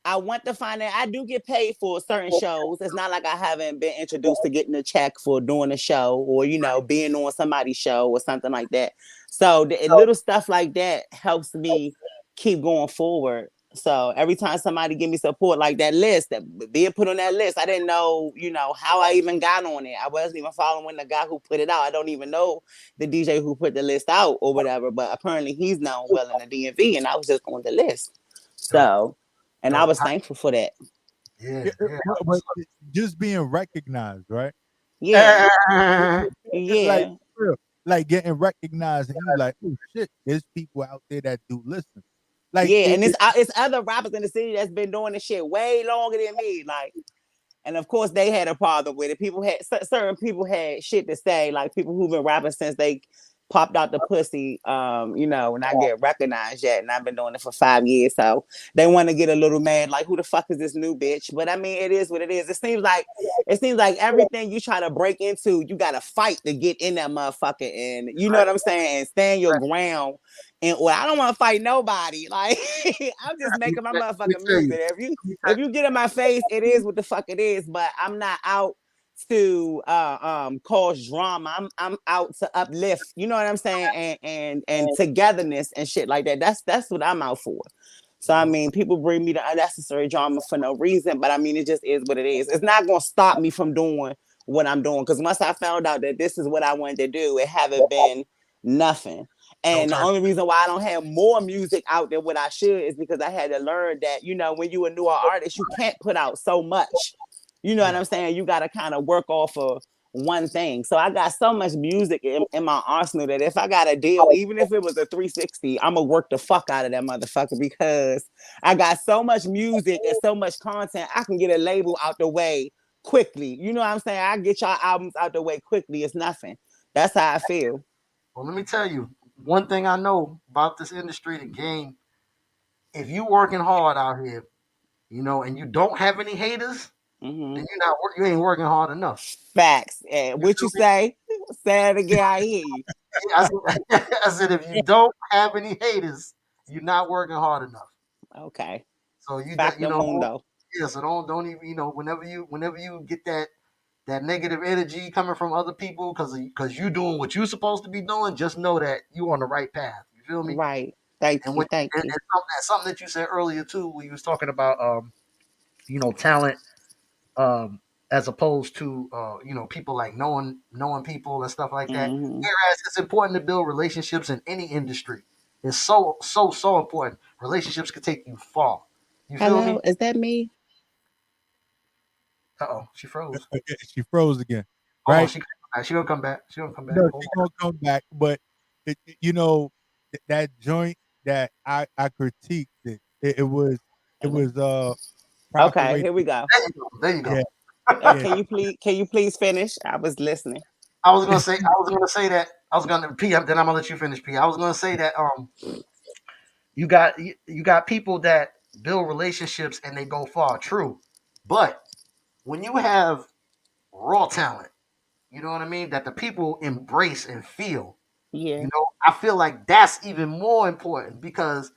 I want to find out. I do get paid for certain shows. It's not like I haven't been introduced to getting a check for doing a show or, being on somebody's show or something like that. So the little stuff like that helps me keep going forward. So every time somebody give me support, like that list, that being put on that list, I didn't know, how I even got on it. I wasn't even following the guy who put it out. I don't even know the DJ who put the list out or whatever, but apparently he's known well in the DMV and I was just on the list. dope, So, and I dope. was thankful for that. Yeah, yeah, yeah. but just being recognized, right? Yeah. Like Yeah. real, like getting recognized, and you like, oh shit, there's people out there that do listen. Like Yeah. And it's other rappers in the city that's been doing this shit way longer than me. Like, and of course, they had a problem with it. People had certain people had shit to say, like people who've been rapping since they popped out the pussy, and I get recognized yet. And I've been doing it for 5 years. So they want to get a little mad, like, who the fuck is this new bitch? But I mean, it is what it is. It seems like everything you try to break into, you gotta fight to get in that motherfucker. And you know what I'm saying? And stand your ground. And well, I don't want to fight nobody. Like I'm just making my Let me motherfucking tell music. you. If you get in my face, it is what the fuck it is. But I'm not out to cause drama. I'm out to uplift. You know what I'm saying? And togetherness and shit like that. That's what I'm out for. So I mean, people bring me the unnecessary drama for no reason, but I mean, it just is what it is. It's not gonna stop me from doing what I'm doing because once I found out that this is what I wanted to do, it haven't been nothing. Don't And the turn. only reason why I don't have more music out than what I should is because I had to learn that, when you a newer artist, you can't put out so much. You know what Yeah. I'm saying? You got to kind of work off of one thing. So I got so much music in my arsenal that if I got a deal, even if it was a 360, I'm going to work the fuck out of that motherfucker because I got so much music and so much content. I can get a label out the way quickly. You know what I'm saying? I get y'all albums out the way quickly. It's nothing. That's how I feel. Well, let me tell you one thing I know about this industry, the game. If you working hard out here, and you don't have any haters, Mm-hmm. then you ain't working hard enough. Facts. And You what feel you me? say? Say it again. I hear you. Yeah, I said if you don't have any haters, you're not working hard enough. Okay. So Factor mundo. yeah. So don't even whenever you get that negative energy coming from other people because you doing what you're supposed to be doing, just know that you on the right path. You feel me? Right. Thank And you. when Thank and you. something that you said earlier too, when you was talking about talent, um, as opposed to people like knowing people and stuff like that. Mm-hmm. Whereas it's important to build relationships in any industry. It's so important. Relationships can take you far. You feel me? Hello, is that me? Uh-oh, she froze. she froze again, Hold on, right? she gonna come back. She gonna come back. No, Hold she gonna come back, but that joint that I critiqued it was proper Okay, radio. here we go. There you Yeah, go. yeah. Can you please finish? I was listening. I was gonna P. Then I'm gonna let you finish. P. I was gonna say that you got people that build relationships and they go far. True, but when you have raw talent, you know what I mean, that the people embrace and feel. Yeah. I feel like that's even more important because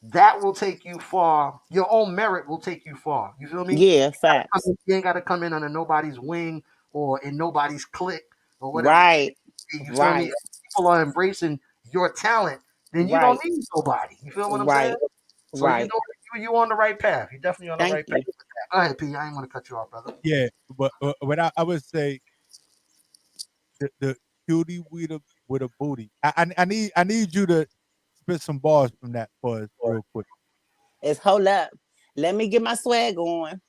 that will take you far. Your own merit will take you far. You feel me? Yeah, facts. You ain't got to come in under nobody's wing or in nobody's clique or whatever the case Right. may be. You feel me? Right. If people are embracing your talent, then you don't Right. need nobody. You feel what I'm saying? Right. So Right. you on the right path. You're definitely on the Thank right path. you. Go ahead, P. I ain't want to cut you off, brother. Yeah, but what I would say the cutie with a booty. I need you to spit some bars from that for us real quick. It's hold up. Let me get my swag on.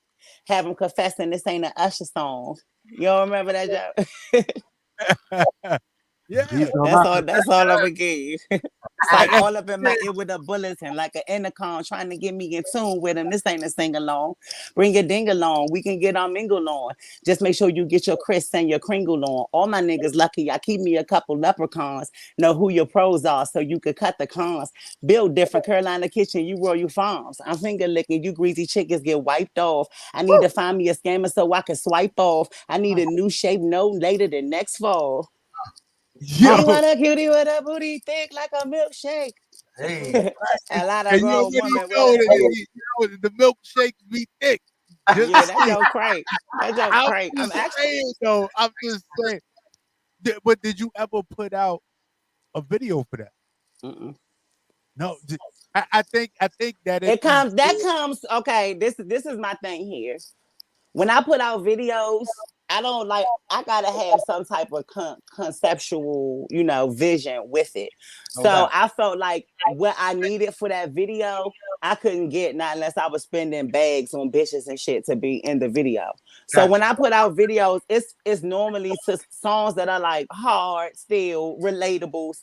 Have them confessing this ain't an Usher song. You don't remember that joke? Yeah. That's all I'm gonna give you. It's like all up in my ear with a bulletin, like an intercom trying to get me in tune with him. This ain't a sing along. Bring your ding along. We can get our mingle on. Just make sure you get your Chris and your Kringle on. All my niggas lucky. I keep me a couple leprechauns. Know who your pros are so you could cut the cons. Build different. Carolina Kitchen, you Royal Farms. I'm finger licking. You greasy chickens get wiped off. I need to find me a scammer so I can swipe off. I need a new shape no later than next fall. Yo. You want a cutie with a booty thick like a milkshake. Hey, a lot of grown women. The milkshakes be thick. Yeah, that's your crank. That's your crank. I'm just saying. But did you ever put out a video for that? No. I think that it comes. That comes. Okay, this is my thing here. When I put out videos, I don't like. I gotta have some type of conceptual, vision with it. So I felt like what I needed for that video, I couldn't get not unless I was spending bags on bitches and shit to be in the video. So when I put out videos, it's normally to songs that are like hard, still relatable,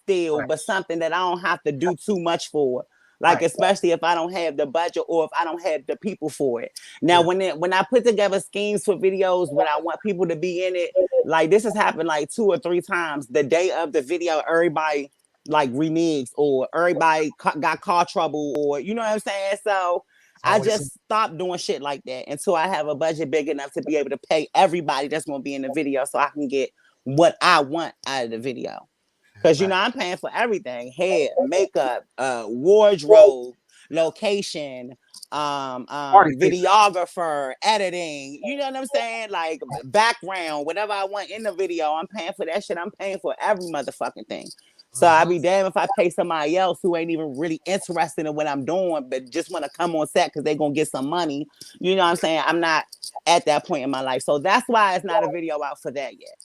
but something that I don't have to do too much for. Like, especially if I don't have the budget or if I don't have the people for it. Now, when I put together schemes for videos, when I want people to be in it, like this has happened like 2 or 3 times. The day of the video, everybody like reneged or everybody got car trouble or, you know what I'm saying? So I just stopped doing shit like that until I have a budget big enough to be able to pay everybody that's going to be in the video so I can get what I want out of the video. Because, I'm paying for everything. Hair, makeup, wardrobe, location, videographer, editing. You know what I'm saying? Like background, whatever I want in the video, I'm paying for that shit. I'm paying for every motherfucking thing. So I'd be damned if I pay somebody else who ain't even really interested in what I'm doing, but just want to come on set because they're going to get some money. You know what I'm saying? I'm not at that point in my life. So that's why it's not a video out for that yet.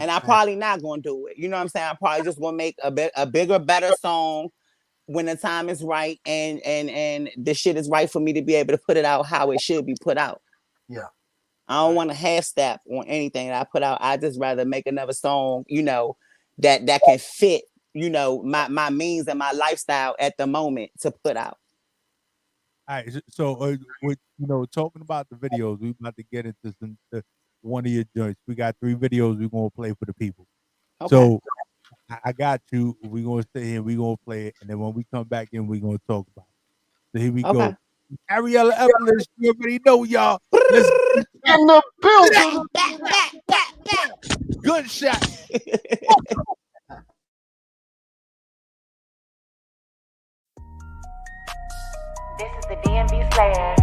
And I'm probably not going to do it. You know what I'm saying? I'm probably just going to make a bigger, better song when the time is right and the shit is right for me to be able to put it out how it should be put out. Yeah. I don't want to half step on anything that I put out. I just rather make another song, that can fit, my means and my lifestyle at the moment to put out. All right. So, talking about the videos, we're about to get into one of your joints. We got 3 videos we're going to play for the people. Okay. So I got you. We're going to stay here. We're going to play it. And then when we come back in, we're going to talk about it. So here we go. Ariella Effortless, you already know, y'all. Let's get in the building. Back. Gunshot. This is the DMV Slayer.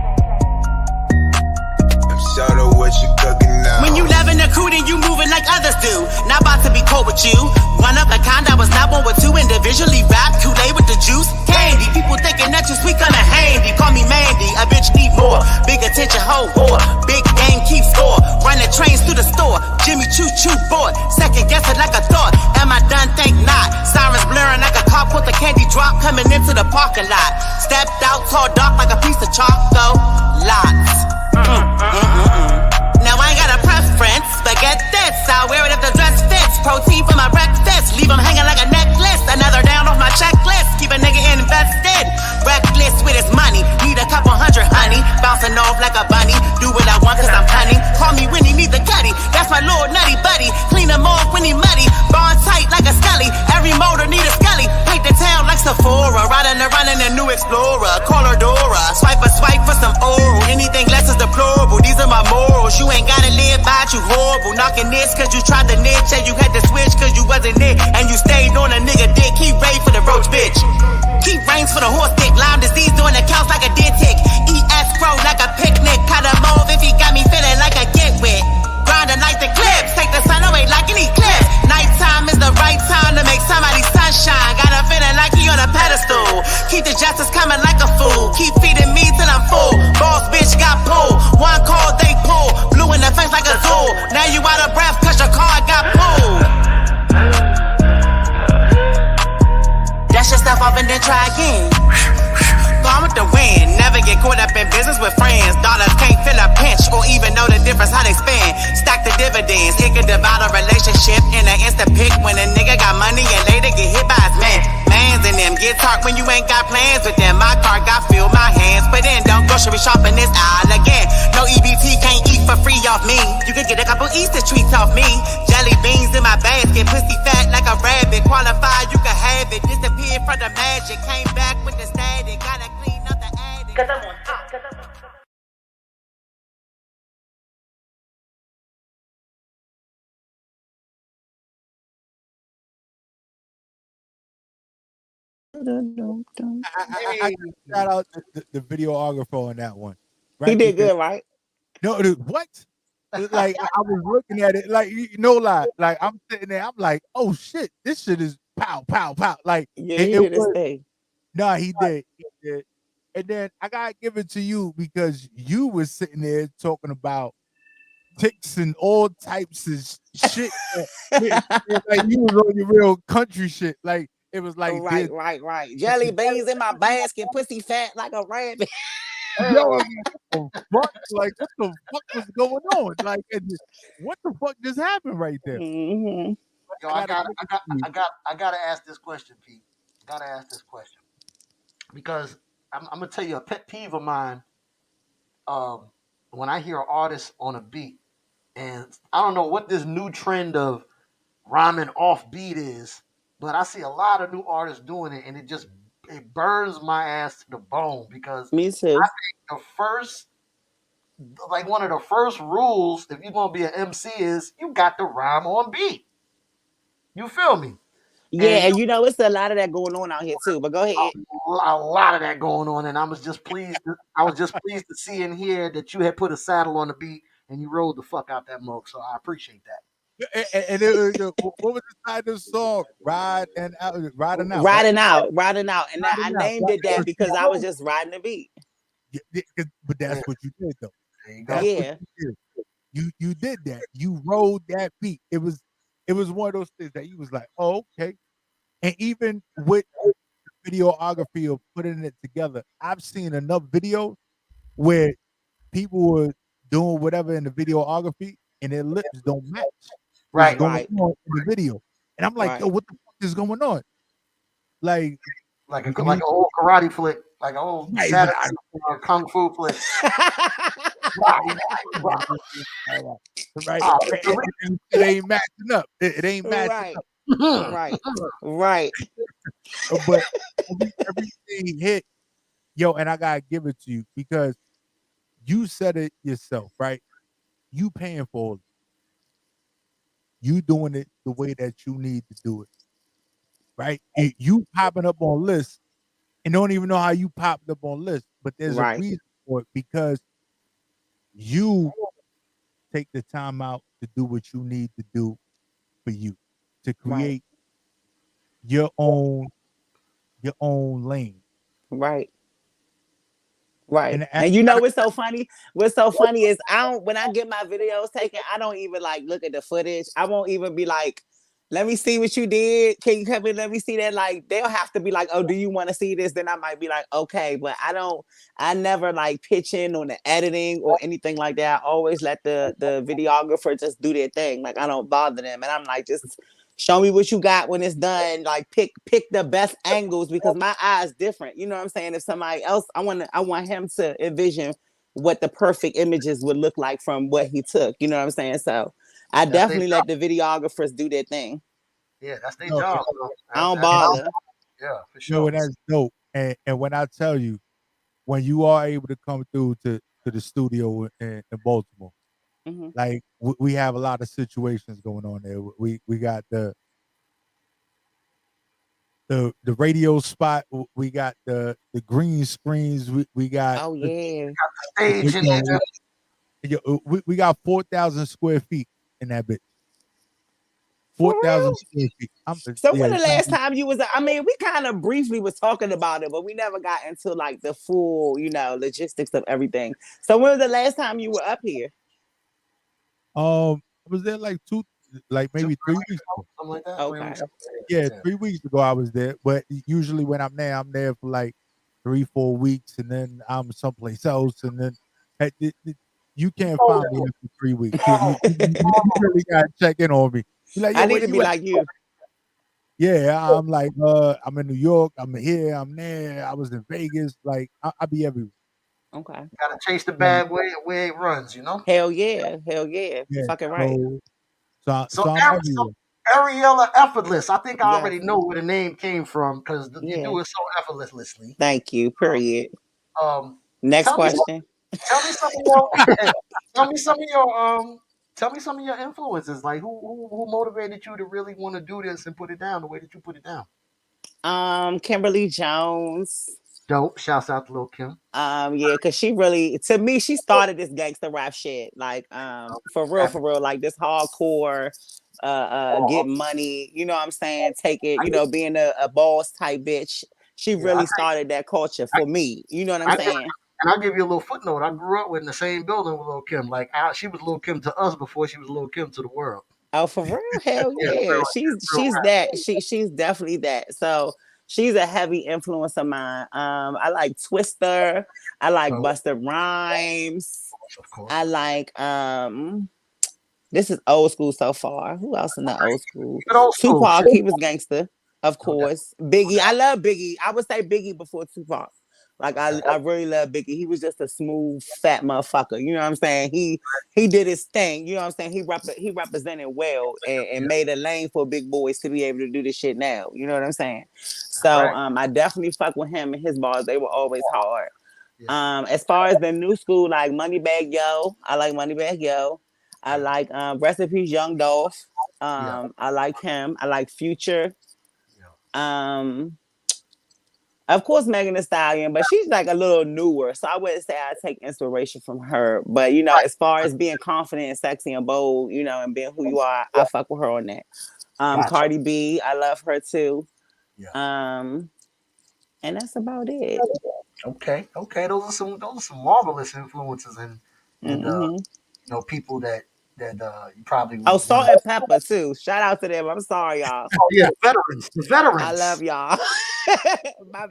Shout out what you cooking now. When you loving the crew, then you moving like others do. Not about to be cold with you. One of a kind, I was not one with 2. Individually rap, Kool-Aid with the juice. Candy, people thinking that you sweet, kinda handy. Call me Mandy, a bitch need more. Big attention, whole war. Big game, keep score. Running trains through the store. Jimmy Choo board. Second guessing like a thought. Am I done? Think not. Sirens blaring like a cop with a candy drop coming into the parking lot. Stepped out, tall, dark like a piece of chalk, though. Lots. Now I ain't got a preference, but get this, I'll wear it if the dress fits. Protein for my breakfast, leave them hanging like a necklace. Another down off my checklist, keep a nigga invested. Reckless with his money, need a couple hundred, honey. Bouncing off like a bunny, do what I want cause I'm cunning. Call me when he needs a gutty, that's my little nutty buddy. Clean him off when he muddy, bond tight like a scully. Every motor need a scully, paint the town like Sephora. Riding a new Explorer, call her Dora. Swipe for some oral, anything less is deplorable. These are my morals, you ain't gotta live by it, you horrible. Knocking this cause you tried to niche, and you had to switch cause you wasn't it. And you stayed on a nigga dick, keep ready for the roach bitch. Keep reins for the horse dick, Lyme disease doing the counts like a dead tick. ES grow like a picnic, cut a move if he got me feeling like a get wet. Grinding like the clips, take the sun away like an eclipse. Nighttime is the right time to make somebody sunshine. Got a feeling like he on a pedestal. Keep the justice coming like a fool. Keep feeding me till I'm full. Boss bitch got pulled. One call they pull. Blue in the face like a zoo. Now you out of breath cause your car got pulled. Dash your stuff off and then try again. Gone with the wind, never get caught up in business with friends. Dollars can't fill a pinch or even know the difference how they spend. Stack the dividends. It could divide a relationship in an instant pick when a nigga got money and later get hit by his man. Mans and them get talk when you ain't got plans with them. My car got filled, my hands, but then don't grocery shopping this aisle again. No EBT, can't eat for free off me. You could get a couple Easter treats off me. Jelly beans in my basket, pussy fat like a rabbit. Qualified, you can have it. Disappeared from the magic, came back with the static. Gotta clean up the attic. Cause I'm on top. I shout out the videographer on that one, He right? did Because good, right? no, what? Like I was looking at it, like no lie, like I'm sitting there, I'm like, oh shit, this shit is pow pow pow. Like Yeah, it, he it did his was. thing. No, he did. And then I gotta give it to you because you was sitting there talking about ticks and all types of shit. Like you was on your real country shit. Like it was like this. Right. Jelly beans in my basket, pussy fat like a rabbit. Yo, I was like, what the fuck? Like, what the fuck was going on? Like, what the fuck just happened right there? Mm-hmm. Yo, I gotta ask this question, Pete. Gotta ask this question because I'm gonna tell you a pet peeve of mine. Um, when I hear an artist on a beat, and I don't know what this new trend of rhyming off beat is, but I see a lot of new artists doing it, and it burns my ass to the bone because Me I too. think the first, like one of the first rules, if you're gonna be an MC, is you got to rhyme on beat. You feel me? Yeah, And and you know it's a lot of that going on out here too. But go ahead. a lot of that going on, and I was just pleased. I was just pleased to see and hear that you had put a saddle on the beat and you rolled the fuck out that mug. So I appreciate that. And what was the title of the song? Riding out, right? Riding out, and I Riding out, named right? it that So because I was just riding the beat. but Yeah, that's what you did though. there you go. That's what Yeah, you did. You did that. You rode that beat. It was one of those things that you was like, oh, okay. And even with videography of putting it together, I've seen enough videos where people were doing whatever in the videography and their lips don't match what's Right, going right, on in the video. And I'm like, yo, right. what the fuck is going on? Like like you an old karate flick, like an old right, Saturday or kung fu flick. Right, right, right. right. And it ain't matching up. It ain't matching Right, up. right, right. But everything hit, yo, and I gotta give it to you because you said it yourself, right? You paying for it. You doing it the way that you need to do it, right? You popping up on lists and don't even know how you popped up on lists, but there's a Right, reason for it because you take the time out to do what you need to do for you to right, create your own lane. right. Right. And And you know what's so funny? What's so funny is I don't when I get my videos taken, I don't even like look at the footage. I won't even be like, let me see what you did. Can you come in? Let me see that. Like they'll have to be like, oh, do you want to see this? Then I might be like, okay. But I never like pitch in on the editing or anything like that. I always let the videographer just do their thing. Like I don't bother them. And I'm like, just show me what you got when it's done. Like pick the best angles because my eye is different. You know what I'm saying? If somebody else, I want him to envision what the perfect images would look like from what he took. You know what I'm saying? So I That's their definitely job. let the videogographers do their thing. Yeah, that's their no, job. I don't That's bother. yeah, for no, sure. and that's dope. And when I tell you, when you are able to come through to the studio in Baltimore, Hmm. like we have a lot of situations going on there. We got the radio spot. We got the green screens. We got Oh yeah. Stage in there. we got 4,000 square feet in that bitch. For 4,000 real? square feet. So when Yeah. the last time you was, I mean, we kind of briefly was talking about it, but we never got into like the full, logistics of everything. So when was the last time you were up here? I was there like like Two, maybe 3 weeks ago. something like that. 3 weeks. Okay. Ago. Yeah, Yeah. 3 weeks ago I was there. But usually when I'm there for like 3, 4 weeks, and then I'm someplace else, and then you can't find me after 3 weeks. You really gotta check in on me. Be like, I yo, need where to be you at? like you. Yeah, I'm like, I'm in New York, I'm here, I'm there, I was in Vegas, like I be everywhere. Okay. Gotta chase the So, bag where it runs, you know? Hell yeah. Hell yeah. yeah, Fucking right. So, so I'm everywhere. Ariella Effortless. I think I Yes. already know where the name came from because you Yeah. do it so effortlessly. Thank you. Period. Um, Next tell me, question. tell me some of your, tell me some of your, tell me some of your influences. Like who motivated you to really want to do this and put it down the way that you put it down? Kimberly Jones. Dope. Shouts out to Lil Kim. Yeah, cause she really, to me, she started this gangster rap shit. Like, for real, like this hardcore, get money. You know what I'm saying? Take it. You know, being a boss type bitch. She Yeah, really started that culture for me. You know what I'm I, saying? and I'll give you a little footnote. I grew up in the same building with Lil Kim. Like she was Lil Kim to us before she was Lil Kim to the world. Oh, for real? Hell Yeah, yeah. real She's rap. that. She's definitely that. So she's a heavy influence of mine. I like Twister. I like So, Busta Rhymes. of course. I like this is old school so far. Who else in the old school? Good old school. Tupac, Shit. he was gangster, of course. Biggie, I love Biggie. I would say Biggie before Tupac. Like I really love Biggie. He was just a smooth, fat motherfucker. You know what I'm saying? He did his thing. You know what I'm saying? He represented well and made a lane for big boys to be able to do this shit now. You know what I'm saying? So I definitely fuck with him and his bars. They were always hard. As far as the new school, like Moneybag Yo, I like Moneybag Yo. I like Rest in Peace Young Dolph. I like him. I like Future. Of course, Megan Thee Stallion, but she's like a little newer, so I wouldn't say I take inspiration from her. But you know, as far as being confident and sexy and bold, you know, and being who you are, I fuck with her on that. Cardi B, I love her too. And that's about it. Okay. Those are some marvelous influences and you know people that you probably Oh, would Salt want and Pepper too. Shout out to them. I'm sorry, y'all. Oh yeah, the veterans. I love y'all.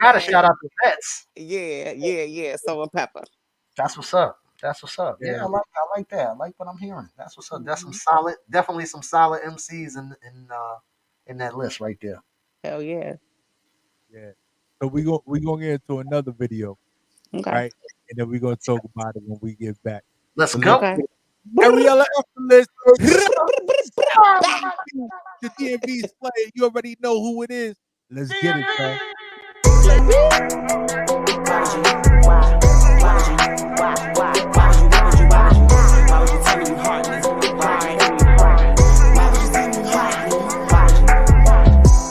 Gotta shout out the vets. Yeah. Salt and Pepper. That's what's up. Yeah, I like that. I like what I'm hearing. That's what's up. That's some solid, definitely some solid MCs in that list right there. Hell yeah. Yeah. So we gonna get into another video, okay, right? And then we're gonna talk about it when we get back. Let's go. Okay. Ariella Effortless. The DMV Slayer. You already know who it is. Let's get it, man.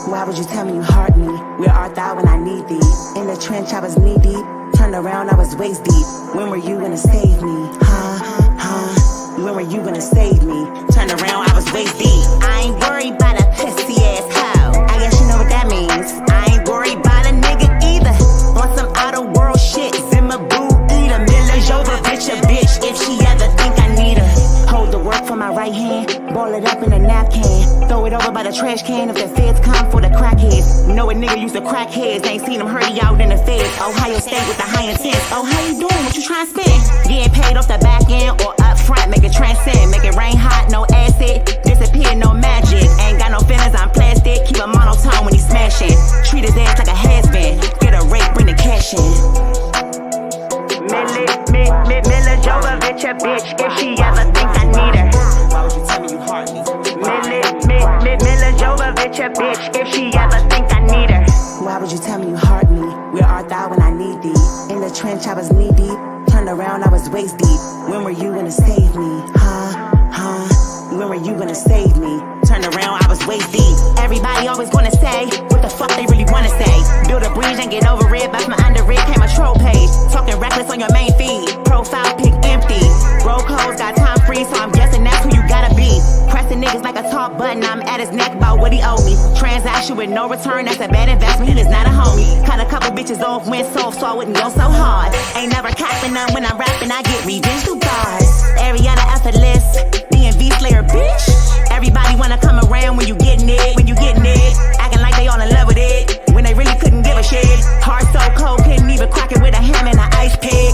Why would you tell me you heart me? Where art thou when I need thee? In the trench I was knee deep. Turned around I was waist deep. When were you gonna save me? When were you gonna save me? Turned around I was waist deep. I ain't worried about a pussy ass hoe. I guess you know what that means. I ain't worried about a nigga either. On some out of world shit. Zimmer boo eater. Miller Jova bitch a bitch. If she ever think I need her. Hold the work for my right hand. Ball it up in a napkin. Throw it over by the trash can if the feds come for the crackheads. Know a nigga used to crack heads. Ain't seen him hurry out in the feds. Ohio State with the high intent. Oh, how you doing? What you trying to spend? Getting paid off the back end or up front. Make it transcend. Make it rain hot, no acid. Disappear, no magic. Ain't got no feelings, I'm plastic. Keep a monotone when he smashing. Treat his ass like a has-been. Get a rate, bring the cash in. Miller Jovovich a bitch. If she ever think I need her. Why would you tell me you heart me? Miller Jovovich a bitch. If she ever think I need her. Why would you tell me you heart me? Where art thou when I need thee? In the trench I was knee deep. Turned around I was waist deep. When were you gonna save me? When were you gonna save me? Turned around I was waist deep. Everybody always gonna say what the fuck they really wanna say. Build a bridge and get over it. Bust my under it, came a troll page. Talking reckless on your main feed. Profile pic empty. Bro codes got time free, so I'm guessing that's who you gotta be. Pressing niggas like a talk button, I'm at his neck about what he owe me. Transaction with no return, that's a bad investment, he is not a homie. Cut a couple bitches off, went soft, so I wouldn't go so hard. Ain't never capping none when I'm rapping, I get revenge through bars. Ariella Effortless, DMV Slayer, bitch. Everybody wanna come around when you getting it, acting like they all in love with it, when they really couldn't give a shit. Heart so cold, couldn't even crack it with a ham and an ice pick.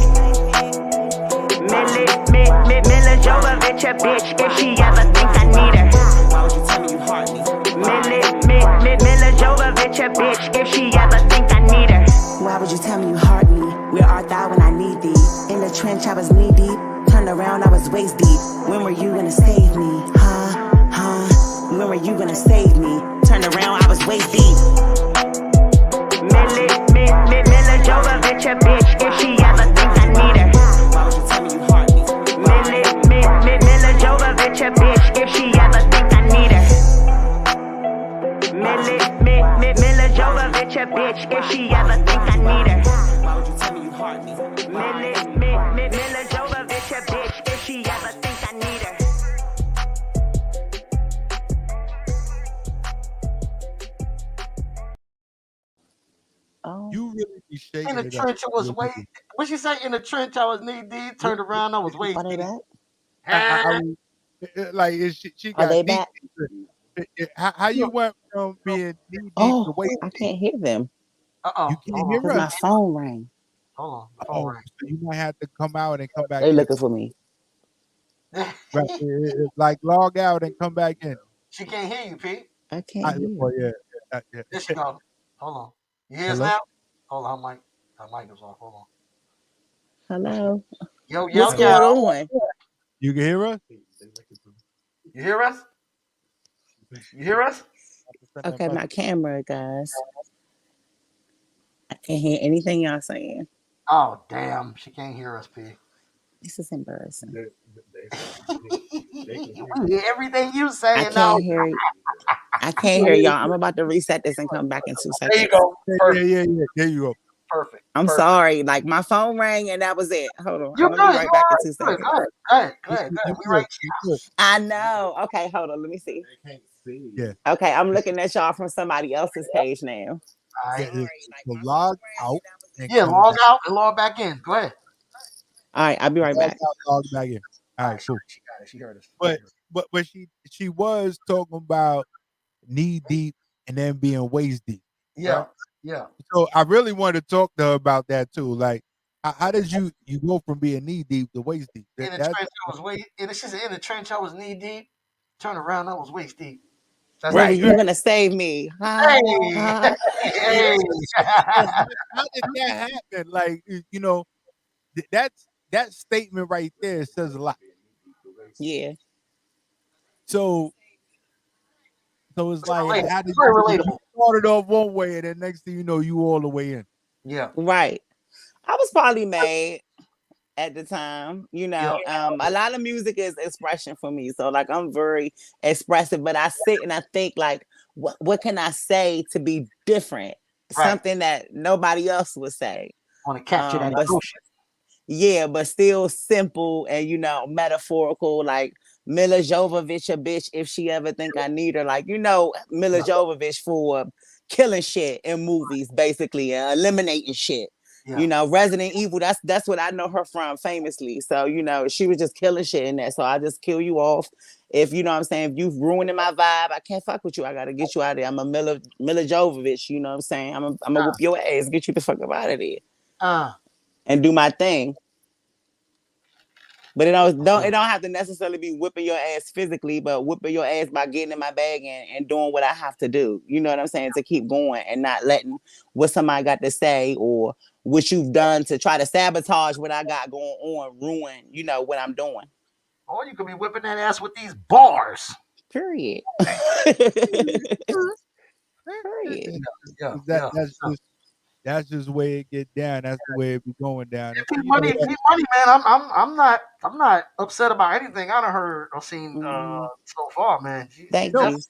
bitch a bitch if she ever think I need her. Why would you tell me you heart me? Where art thou when I need thee? In the trench I was knee deep. Turned around I was waist deep. When were you gonna save me? Huh? When were you gonna save me? Turned around I was waist deep. Milla Jovovich a bitch if she ever think I need her. Why would you tell me you heart me? Milla Jovovich a bitch if she ever think I need her. Milla Jovovich a bitch if she ever think I need her. Why would you tell me you heart me? Milla Jovovich a bitch if she ever think I need her. You really be shaking In the it up. trench, I was waiting. What she say? In the trench, I was knee deep. Turned around, I was waist Are they deep. back? Like she Are got they knee back? deep. How you went from being knee deep to Oh, waist I deep? can't hear them You can't hear because my us. phone rang. Hold on, the phone Oh, rang. so you might have to come out and come back They in. looking for me. Right, like log out and come back in. She can't hear you, Pete. I can't Oh hear. yeah, yeah. There she go. Hold on. You hear us Hello. now? Hold on, Mike. Her mic is off. Hold on. Hello. Yo, What's yo, yo. going on? You can hear us. You hear us? You hear us? Okay, my camera, guys. I can't hear anything y'all saying. Oh, damn. She can't hear us, P. This is embarrassing. We hear everything you I saying now. can't hear. I can't hear y'all. I'm about to reset this and come back in 2 There you seconds. go. Yeah, Perfect. yeah. There you go. Perfect. I'm Perfect. sorry. Like my phone rang and that was it. Hold on. You're I'm gonna be good. right You're back in all 2 right. Good. seconds. Good. You We good. right You good. I know. Okay, hold on. Let me see. Yeah. Okay, I'm looking at y'all from somebody else's page now. All right. Yeah. So log out and Yeah, come log back. out and log back in. Go ahead. All right, I'll be right Log back. out, log back in. All right, cool. She got it. She heard us. But she was talking about knee deep and then being waist deep. Yeah. Right? Yeah. So I really wanted to talk to her about that too. Like, how did you go from being knee deep to waist deep? In the That's trench, I was waist. She said, in the trench, I was knee deep. Turn around, I was waist deep. That's When were right, you right. gonna save me? Huh? Hey, Huh? hey. So how did that happen? Like, that statement right there says a lot. Yeah. So it's like, Relatable. how did Very you relatable. started off one way and then next thing you know, you all the way in. Yeah. Right. I was probably mad at the time. Yeah. A lot of music is expression for me. So like I'm very expressive, but I sit and I think like, what can I say to be different? Right. Something that nobody else would say. Want to capture that But emotion. yeah, but still simple and metaphorical. Like Mila Jovovich, a bitch, if she ever think I need her. Like Mila Yeah. Jovovich for killing shit in movies, basically, and eliminating shit. Yeah. Resident Evil. That's what I know her from famously. So she was just killing shit in that. So I just kill you off. If you know what I'm saying, if you've ruining my vibe, I can't fuck with you. I gotta get you out of there. I'm a Mila Jovovich. You know what I'm saying? I'm gonna whoop your ass, get you the fuck up out of there, and do my thing. But it don't have to necessarily be whipping your ass physically, but whipping your ass by getting in my bag and doing what I have to do. You know what I'm saying? To keep going and not letting what somebody got to say or what you've done to try to sabotage what I got going on ruin, what I'm doing. Or you could be whipping that ass with these bars. Period. Period. Yeah. That's just the way it get down. That's the way it be going down. And, Money, man. I'm not upset about anything I done heard or seen so far, man. Thank you.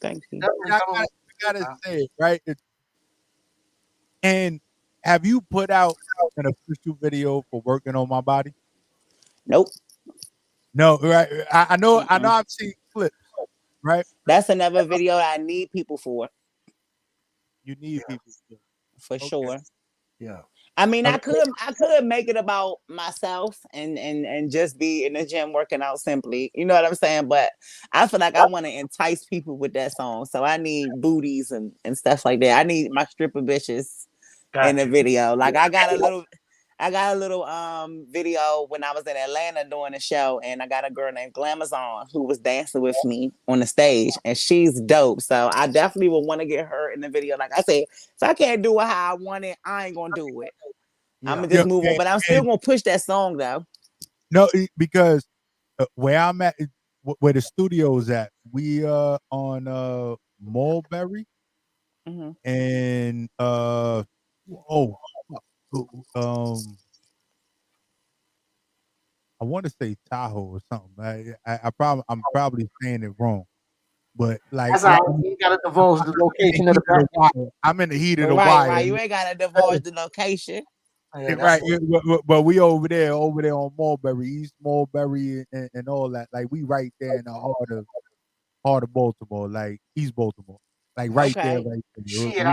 I gotta say it, right? And have you put out an official video for working on my body? Nope. No, right? I know. I've seen clips, right? That's another video I need people for. You need people for sure. Yeah. I mean, I could make it about myself and just be in the gym working out simply. You know what I'm saying? But I feel like I want to entice people with that song. So I need booties and stuff like that. I need my stripper bitches in the video. Like I got I got a little video when I was in Atlanta doing a show, and I got a girl named Glamazon who was dancing with me on the stage, and she's dope. So I definitely would want to get her in the video. Like I said, if I can't do it how I want it, I ain't gonna do it. I'm gonna just move on, but I'm still gonna push that song though. No, because where I'm at, where the studio is at, we on Mulberry and oh I want to say Tahoe or something. I'm probably saying it wrong, but like That's how you gotta divulge the location of the back. I'm in the heat of the Right, wire. you ain't gotta divulge the location. Yeah, Right, but we over there on Mulberry, East Mulberry, and all that. Like we right there in the heart of Baltimore, like East Baltimore, like right there, Okay. right there. Shit,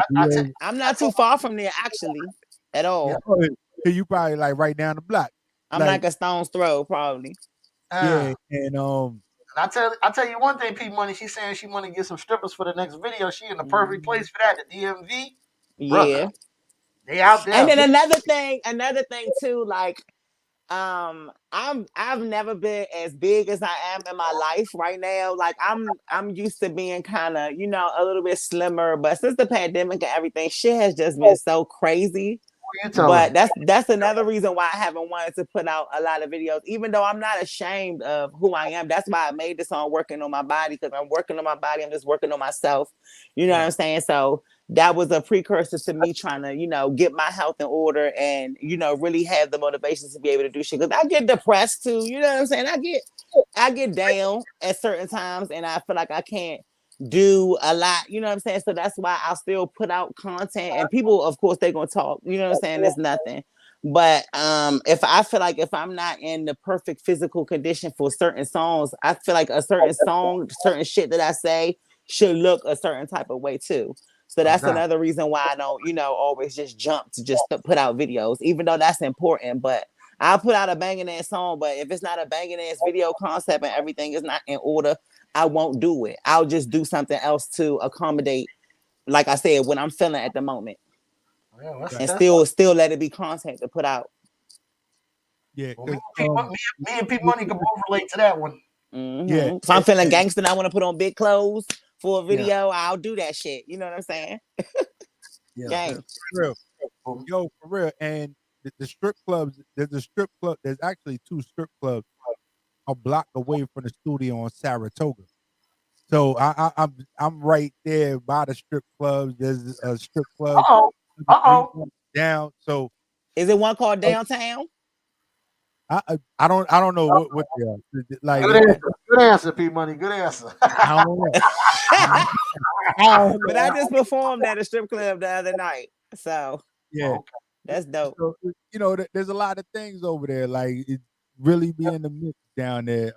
I'm not too far from there actually, at all. You probably like right down the block. I'm like a stone's throw, probably. Yeah, and I tell you one thing, P Money. She's saying she want to get some strippers for the next video. She in the perfect place for that. The DMV, brother. Yeah. They out there. And then another thing too, like I've never been as big as I am in my life right now. Like I'm used to being kind of, a little bit slimmer, but since the pandemic and everything, shit has just been so crazy. But that's another reason why I haven't wanted to put out a lot of videos, even though I'm not ashamed of who I am. That's why I made this song Working on My Body, because I'm working on my body. I'm just working on myself. You know what I'm saying? So that was a precursor to me trying to, get my health in order and, really have the motivation to be able to do shit. Because I get depressed too. You know what I'm saying? I get down at certain times and I feel like I can't do a lot, you know what I'm saying? So that's why I'll still put out content, and people, of course, they're gonna talk, you know what I'm saying? It's nothing. But if I feel like if I'm not in the perfect physical condition for certain songs, I feel like a certain song, certain shit that I say should look a certain type of way too. So that's another reason why I don't, always just jump to just put out videos, even though that's important. But I'll put out a banging ass song, but if it's not a banging ass video concept and everything is not in order, I won't do it. I'll just do something else to accommodate, like I said, what I'm feeling at the moment. And still let it be content to put out. Yeah, well, me and P Money can both relate to that one. Yeah. If I'm feeling gangster and I want to put on big clothes for a video, I'll do that shit. You know what I'm saying? Yeah, for real. Yo, for real. And the strip clubs, there's actually 2 strip clubs a block away from the studio on Saratoga. So I'm right there by the strip clubs. There's a strip club down. So is it one called Downtown? I don't know what they are. Like good answer, P Money. Good answer. I don't know. But I just performed at a strip club the other night. So yeah, that's dope. So, there's a lot of things over there. Like it really be in the mix down there.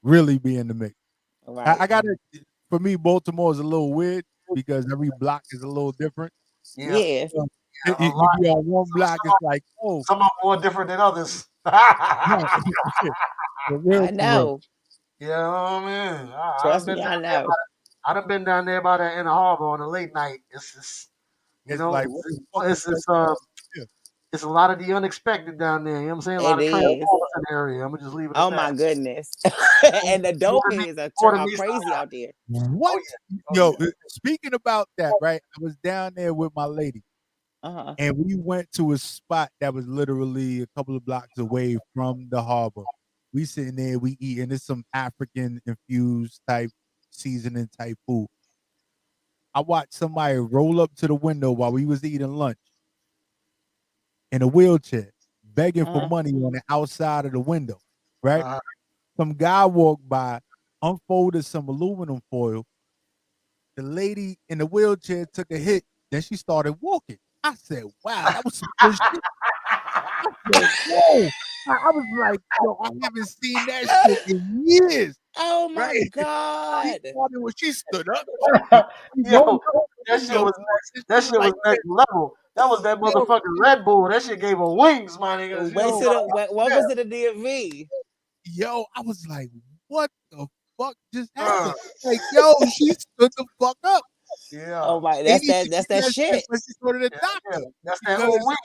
Really be in the mix. Right. I got it. For me, Baltimore is a little weird because every block is a little different. Yeah. So, you be on one block, it's like, oh, some are more different than others. I know. Yeah, man. Trust me, I know. I done been down there by the Inner Harbor on a late night. It's just, it's a lot of the unexpected down there. You know what I'm saying? A lot of transformers in the area. I'm gonna just leave it at that. My goodness. And the dope heads are crazy out there. What? Yo, speaking about that, right? I was down there with my lady. And we went to a spot that was literally a couple of blocks away from the harbor. We sitting there, we eating. It's some African infused type seasoning type food. I watched somebody roll up to the window while we was eating lunch in a wheelchair, begging for money on the outside of the window, right? Some guy walked by, unfolded some aluminum foil. The lady in the wheelchair took a hit, then she started walking. I said, wow, that was some good shit. I said, whoa. I was like, yo, I haven't seen that shit in years. Oh my God. When she stood up. Yo, that shit was next level. That was that motherfucking Red Bull. That shit gave her wings, my nigga. What was it, a DMV? Yo, I was like, what the fuck just happened? Like, yo, she stood the fuck up. Yeah. Oh my, that's that shit. When she go to the doctor. That's that whole wing.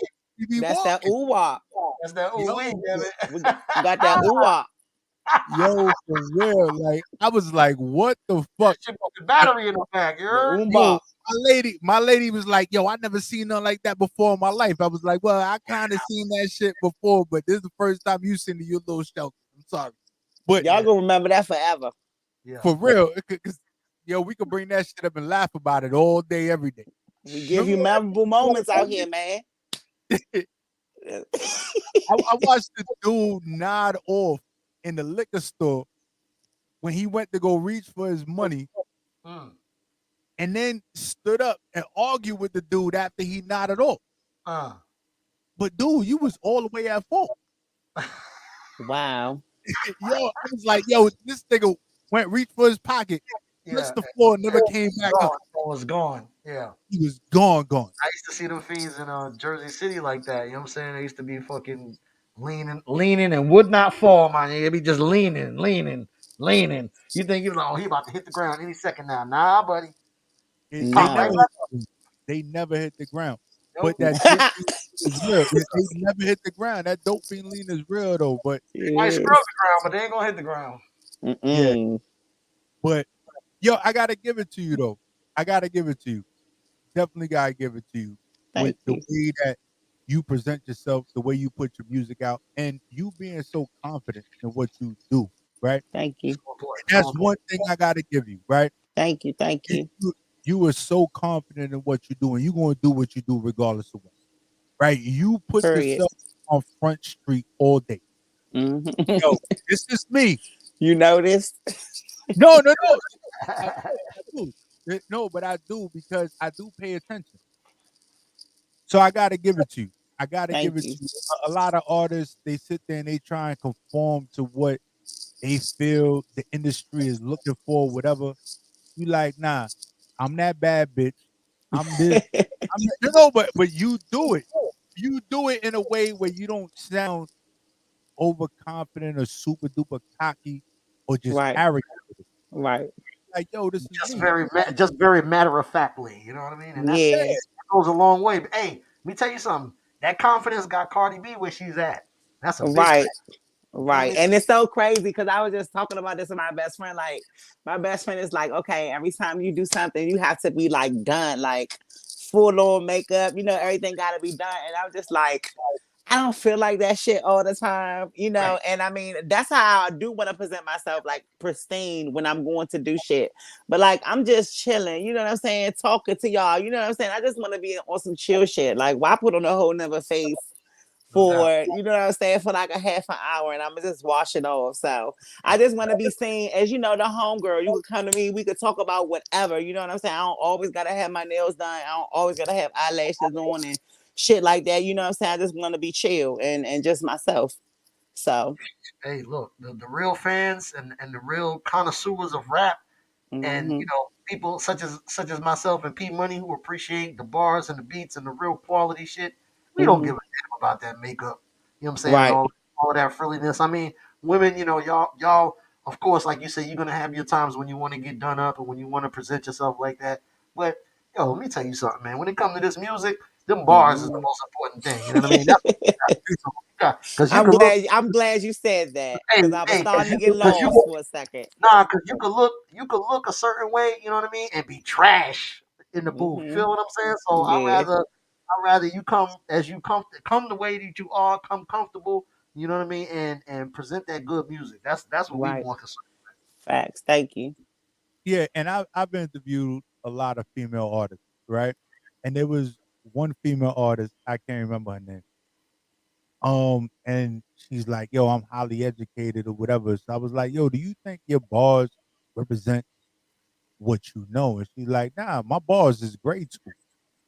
She be That's that walking. ooh wop. That's that ooh Yo, wee, damn it. We got that ooh wop. yo, for real. Like, I was like, what the fuck? Shit got the battery in the back, you The heard? oom Yo, bop. my lady was like, yo, I never seen nothing like that before in my life. I was like, well, I kind of seen that shit before, but this is the first time you seen your little shelter. I'm sorry. But Y'all gonna remember that forever. Yeah. for real, cause yo, we could bring that shit up and laugh about it all day, every day. We give you memorable moments out here, man. I watched the dude nod off in the liquor store when he went to go reach for his money, Mm. and then stood up and argued with the dude after he nodded off. But dude, you was all the way at fault. Wow. Yo, I was like, yo, this nigga went reach for his pocket, Yeah. touched the floor, never came back up. It was gone. Yeah. He was gone. I used to see them fiends in Jersey City like that. You know what I'm saying? They used to be fucking leaning, and would not fall, man. They'd be just leaning. You think oh, he about to hit the ground any second now? Nah, buddy. They Pop never right No. hit back the ground. They never hit the ground. Nope. But that dope fiend is real. They never hit the ground. That dope fiend lean is real though. But They might scrub the ground, but they ain't gonna hit the ground. yeah, but yo, I gotta give it to you though. I gotta give it to you. Definitely gotta give it to you with Thank the you. way that you present yourself, the way you put your music out, and you being so confident in what you do, right? Thank you. That's one thing I gotta give you, right? Thank you. Thank you. You are so confident in what you're doing. You're gonna do what you do regardless of what, right? You put Period. yourself on Front Street all day. Mhm. Yo, this is me. You noticed? No. I do. No, but I do because I do pay attention. So I got to give it to you. I got to give Thank it you. to you. A lot of artists, they sit there and they try and conform to what they feel the industry is looking for, whatever. You like, nah, I'm that bad bitch. I'm this. But you do it. You do it in a way where you don't sound overconfident or super duper cocky or just Right. arrogant. Right. Like, yo, this is Just me. just very matter of factly. You know what I mean? And Yeah. that goes a long way. But hey, let me tell you something. That confidence got Cardi B where she's at. That's a big Right. fact. Right. And it's so crazy because I was just talking about this with my best friend. Like, my best friend is like, okay, every time you do something, you have to be like done, like full on makeup, everything got to be done. And I'm just like, I don't feel like that shit all the time. And I mean, that's how I do want to present myself like pristine when I'm going to do shit. But like, I'm just chilling, you know what I'm saying? Talking to y'all, you know what I'm saying? I just want to be on some chill shit. Like, why put on a whole nother face? For you know what I'm saying, for like a half an hour, and I'm just wash it off. So I just want to be seen as the homegirl. You could come to me, we could talk about whatever. You know what I'm saying? I don't always gotta have my nails done. I don't always gotta have eyelashes on and shit like that. You know what I'm saying? I just want to be chill and just myself. So Hey, look, the real fans and the real connoisseurs of rap, and mhm, people such as myself and P Money who appreciate the bars and the beats and the real quality shit. We don't give mhm, a damn about that makeup. You know what I'm saying? And right, all that frilliness. I mean, women, y'all, of course, like you said, you're gonna have your times when you want to get done up and when you want to present yourself like that. But yo, let me tell you something, man. When it comes to this music, them bars is the mhm. most important thing. You know what I mean? Because you I'm can look. glad you said that Hey, because I was hey, starting to get because you lost for a second. nah, because you could look a certain way, you know what I mean, and be trash in the booth. Hmm. Feel what I'm saying? So Yeah, I rather you come as you come the way that you are, come comfortable, you know what I mean, and present that good music. That's what we right. more concerned. Facts. Thank you. Yeah, and I've interviewed a lot of female artists, right? And there was one female artist, I can't remember her name. And she's like, "Yo, I'm highly educated or whatever." So I was like, "Yo, do you think your bars represent what you know?" And she's like, "Nah, my bars is grade school.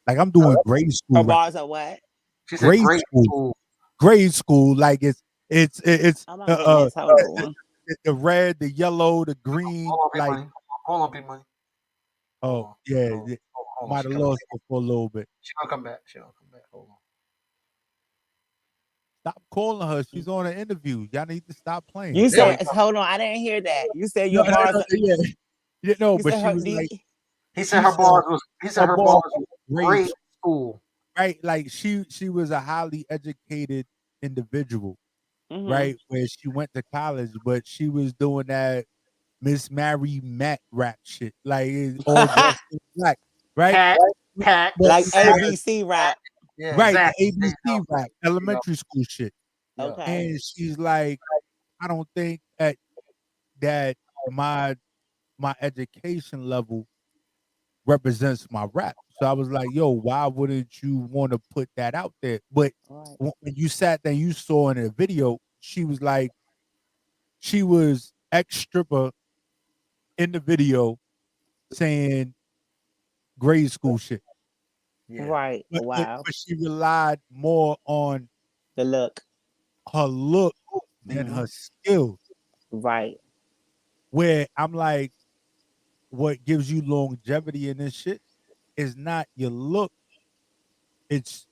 Like I'm doing grade Her school rap, bars are what? She said grade great school, school. grade school. Like it's Oh my goodness. Hold on. the red, the yellow, the green. Hold on, P Like, Money. Hold on, P Money. Hold oh on. yeah, Hold on. yeah. Hold on. Might She have coming lost back. her for a little bit. She gonna come back. She gonna come back. Hold on. Stop calling her. She's on an interview. Y'all need to stop playing. You There we said, go. hold on, I didn't hear that. You said No, your no, bars. no, yeah. Yeah, no, You but said she her. was like, He said she her said bars was. He said her her ball bars was grade grade school. right? Like she was a highly educated individual, Mm-hmm. right? Where she went to college, but she was doing that Miss Mary Matt rap shit, like all dressed in black, right? Cat, cat, But Like instead of ABC rap. yeah, right, the exactly. There you ABC go. rap, Yeah, elementary school shit. yeah, Okay. And she's like, I don't think that my education level represents my rap. So I was like, yo, why wouldn't you want to put that out there? But Right. when you sat there, you saw in a video, she was like, she was ex stripper in the video saying grade school shit. yeah, Right. Wow. But she relied more on The look. her look than Mm-hmm. her skills. Right. Where I'm like, what gives you longevity in this shit is not your look, it's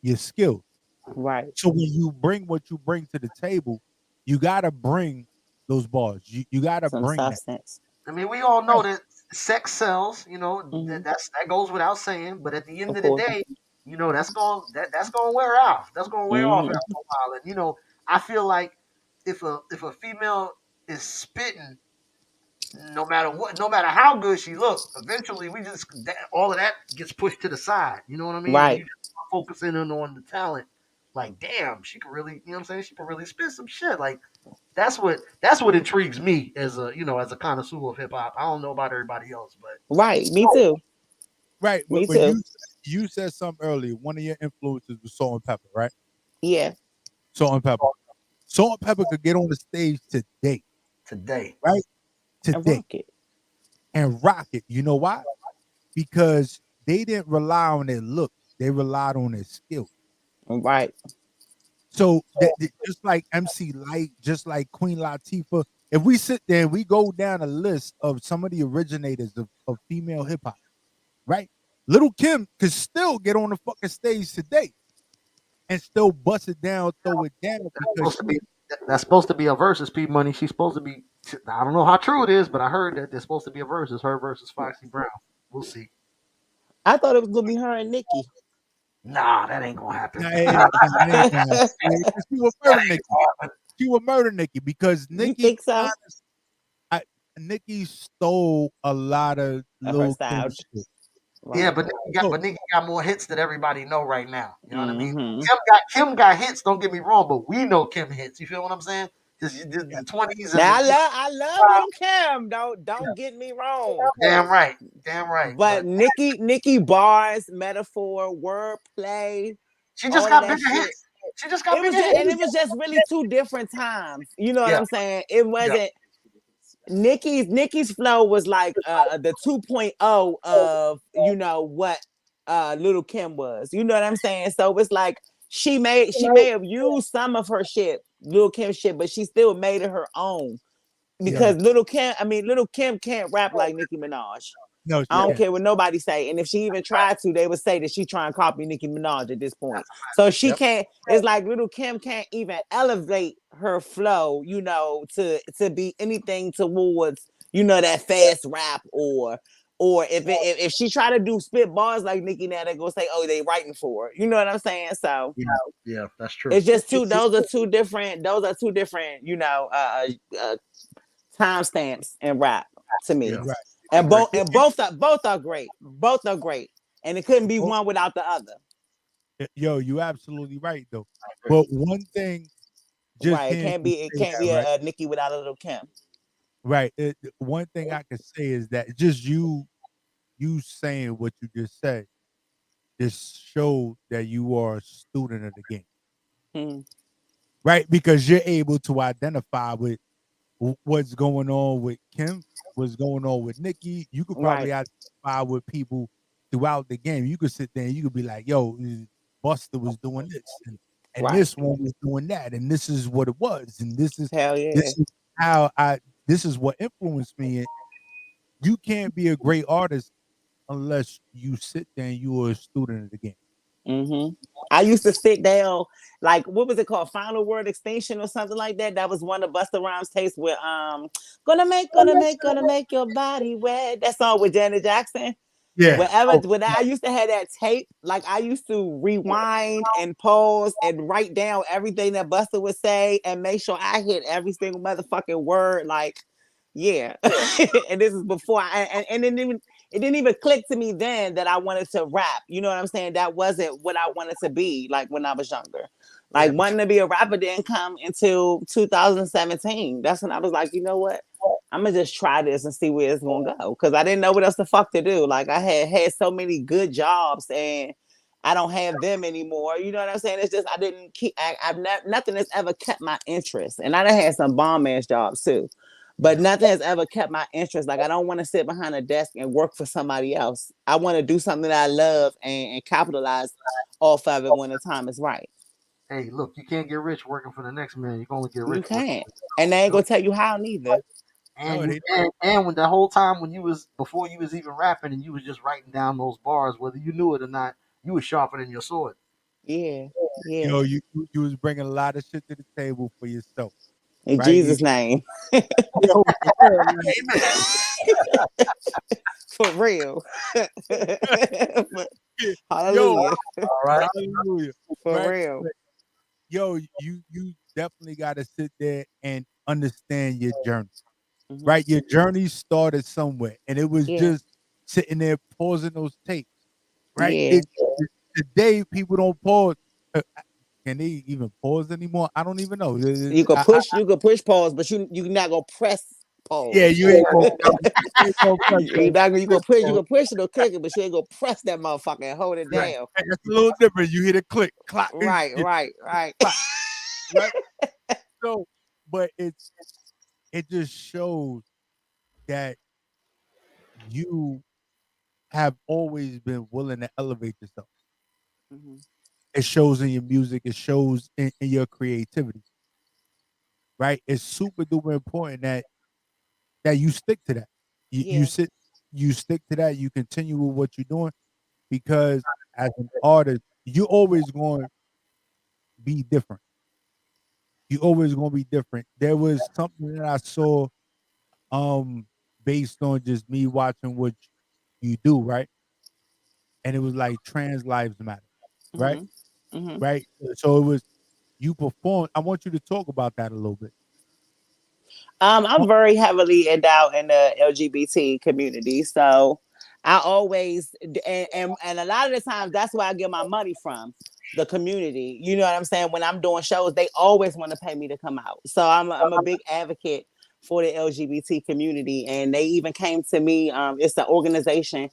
your skill. Right. So when you bring what you bring to the table, you gotta bring those bars. You gotta Some bring that. substance. I mean, we all know Right. that sex sells. You know Mm-hmm. that goes without saying. But at the end Of of the course. day, that's going to wear off. That's going to wear off Mm-hmm. after a while. And I feel like if a female is spitting, no matter what, no matter how good she look, eventually all of that gets pushed to the side. You know what I mean? And you Right. just start focusing in on the talent. Like, damn, she could really, you know what I'm saying? She could really spit some shit. Like, that's what intrigues me as a connoisseur of hip hop. I don't know about everybody else, but Right. Me too. Right. Me But too. you said something earlier. One of your influences was Salt and Pepper, right? Yeah. Salt and Pepper. Salt and Pepper could get on the stage today, today, right? And Today rock it. and rock it. You know why? Because they didn't rely on their look; they relied on their skill. Right. So just like MC Light, just like Queen Latifah, if we sit there and we go down a list of some of the originators of female hip hop, right? Little Kim could still get on the fucking stage today and still bust it down, throw it down that's because supposed to be that's supposed to be a versus P Money. She's supposed to be. I don't know how true it is, but I heard that there's supposed to be a versus her versus Foxy Brown. We'll see. I thought it was gonna be her and Nikki. Nah, that ain't gonna happen. nah, it ain't gonna happen. She will murder Nikki. She will murder Nikki because You Nikki, think so? I, Nikki stole a lot of Of her Lil Kim style. shit. Yeah, Right. So, but Nikki got more hits that everybody know right now. You know what I mean? Mm-hmm. Kim got hits. Don't get me wrong, but we know Kim hits. You feel what I'm saying? Just yeah, the 20s and Now the I love little Kim. Don't get me wrong. damn right, damn right. But But Nikki bars, metaphor, wordplay, she just all of got that bigger shit. hits. She just got bigger hits. It was just really two different times. You know what Yeah, I'm saying? It yeah, wasn't Nikki's flow was like the 2.0 of what Little Kim was. You know what I'm saying? So it's like she may have used some of her shit, Little Kim shit, but she still made it her own. yeah. Because Little Kim can't rap like Nicki Minaj. No, she I don't can't. care what nobody say. And if she even tried to, they would say that she trying to copy Nicki Minaj at this point. So she yep. can't, it's like Little Kim can't even elevate her flow, to be anything towards, that fast rap or if she try to do spit bars like Nicki now, they gonna say, oh, they writing for her. You know what I'm saying? So Yeah, yeah, that's true. it's just those are two different, timestamps in rap to me. Yeah, Right. I And agree. both are great. Both are great. And it couldn't be Oh, one without the other. yo, you absolutely right though. I agree. But one thing, just Right. It hearing can't you be it say can't that, be right? a Nicki without a Little Kim. Right. One thing I can say is that just you saying what you just said just showed that you are a student of the game, Hmm. right? Because you're able to identify with what's going on with Kim, what's going on with Nikki. You could Right. probably identify with people throughout the game. You could sit there and you could be like, yo, Buster was doing this and Right. this one was doing that, and this is what it was, and Hell yeah. this is how I this is what influenced me. And you can't be a great artist unless you sit there and you are a student of the game. Hmm. I used to sit down, like what was it called? Final Word Extinction or something like that. That was one of Busta Rhymes' tapes with gonna make your body wet. That song with Janet Jackson. Yeah. Whenever Oh, when I used to have that tape, like I used to rewind and pause and write down everything that Buster would say and make sure I hit every single motherfucking word. Like, yeah. And this is before and it didn't even click to me then that I wanted to rap. You know what I'm saying? That wasn't what I wanted to be like when I was younger. Yeah, Like wanting to be a rapper didn't come until 2017. That's when I was like, you know what? I'm gonna just try this and see where it's gonna go because I didn't know what else the fuck to do. Like I had so many good jobs and I don't have them anymore. You know what I'm saying? It's just I didn't keep. Nothing has ever kept my interest, and I done had some bomb ass jobs too, but nothing has ever kept my interest. Like I don't want to sit behind a desk and work for somebody else. I want to do something that I love and capitalize off of it when the time is right. hey, look, you can't get rich working for the next man. You can only get You rich working can't, for and they yourself. ain't gonna tell you how neither. And no, you they and when the whole time when you was before you was even rapping and you was just writing down those bars, whether you knew it or not, you was sharpening your sword. Yeah, yeah. yo, you was bringing a lot of shit to the table for yourself, In right? Jesus' name. Yo, for real, like, For real. yo, Hallelujah. All right. hallelujah, For right? real. But, yo, you definitely got to sit there and understand your journey, Mm-hmm. right? Your journey started somewhere, and it was Yeah. just sitting there pausing those tapes, right? Yeah. Today people don't pause. Can they even pause anymore? I don't even know. You could push pause, but you not gonna press Yeah, pause. you ain't gonna press. You ain't gonna press You those. not gonna you Pause. gonna push it or click it, but you ain't gonna press that motherfucker and hold it Right. down. That's a little different. You hear the click, clap, Right, you right, right. clap, right? So, but it just shows that you have always been willing to elevate yourself. Mhm. It shows in your music. It shows in your creativity, right? It's super duper important that you stick to that. Yeah. You stick to that. You continue with what you're doing because as an artist, you always going to be different. You always going to be different. There was something that I saw, um, based on just me watching what you do, right? And it was like trans lives matter, right? Mhm. Mhm. Right. So it was you perform. I want you to talk about that a little bit. I'm very heavily endowed in the LGBT community, so I always and a lot of the times that's where I get my money from the community. You know what I'm saying? When I'm doing shows, they always want to pay me to come out, so I'm a big advocate for the LGBT community, and they even came to me. It's an organization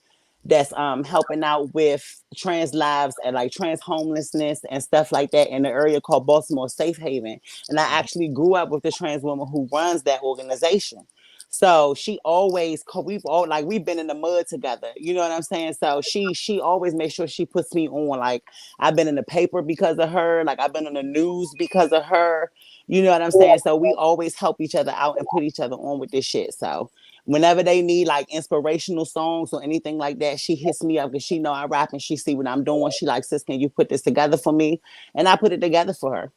that's helping out with trans lives and like trans homelessness and stuff like that in the area called Baltimore Safe Haven. And I actually grew up with the trans woman who runs that organization. So she always we've been in the mud together. You know what I'm saying? So she always makes sure she puts me on. Like I've been in the paper because of her. Like I've been on the news because of her. You know what I'm saying? So we always help each other out and put each other on with this shit. So whenever they need like inspirational songs or anything like that, she hits me up because she know I rap and she see what I'm doing. She like, sis, can you put this together for me? And I put it together for her.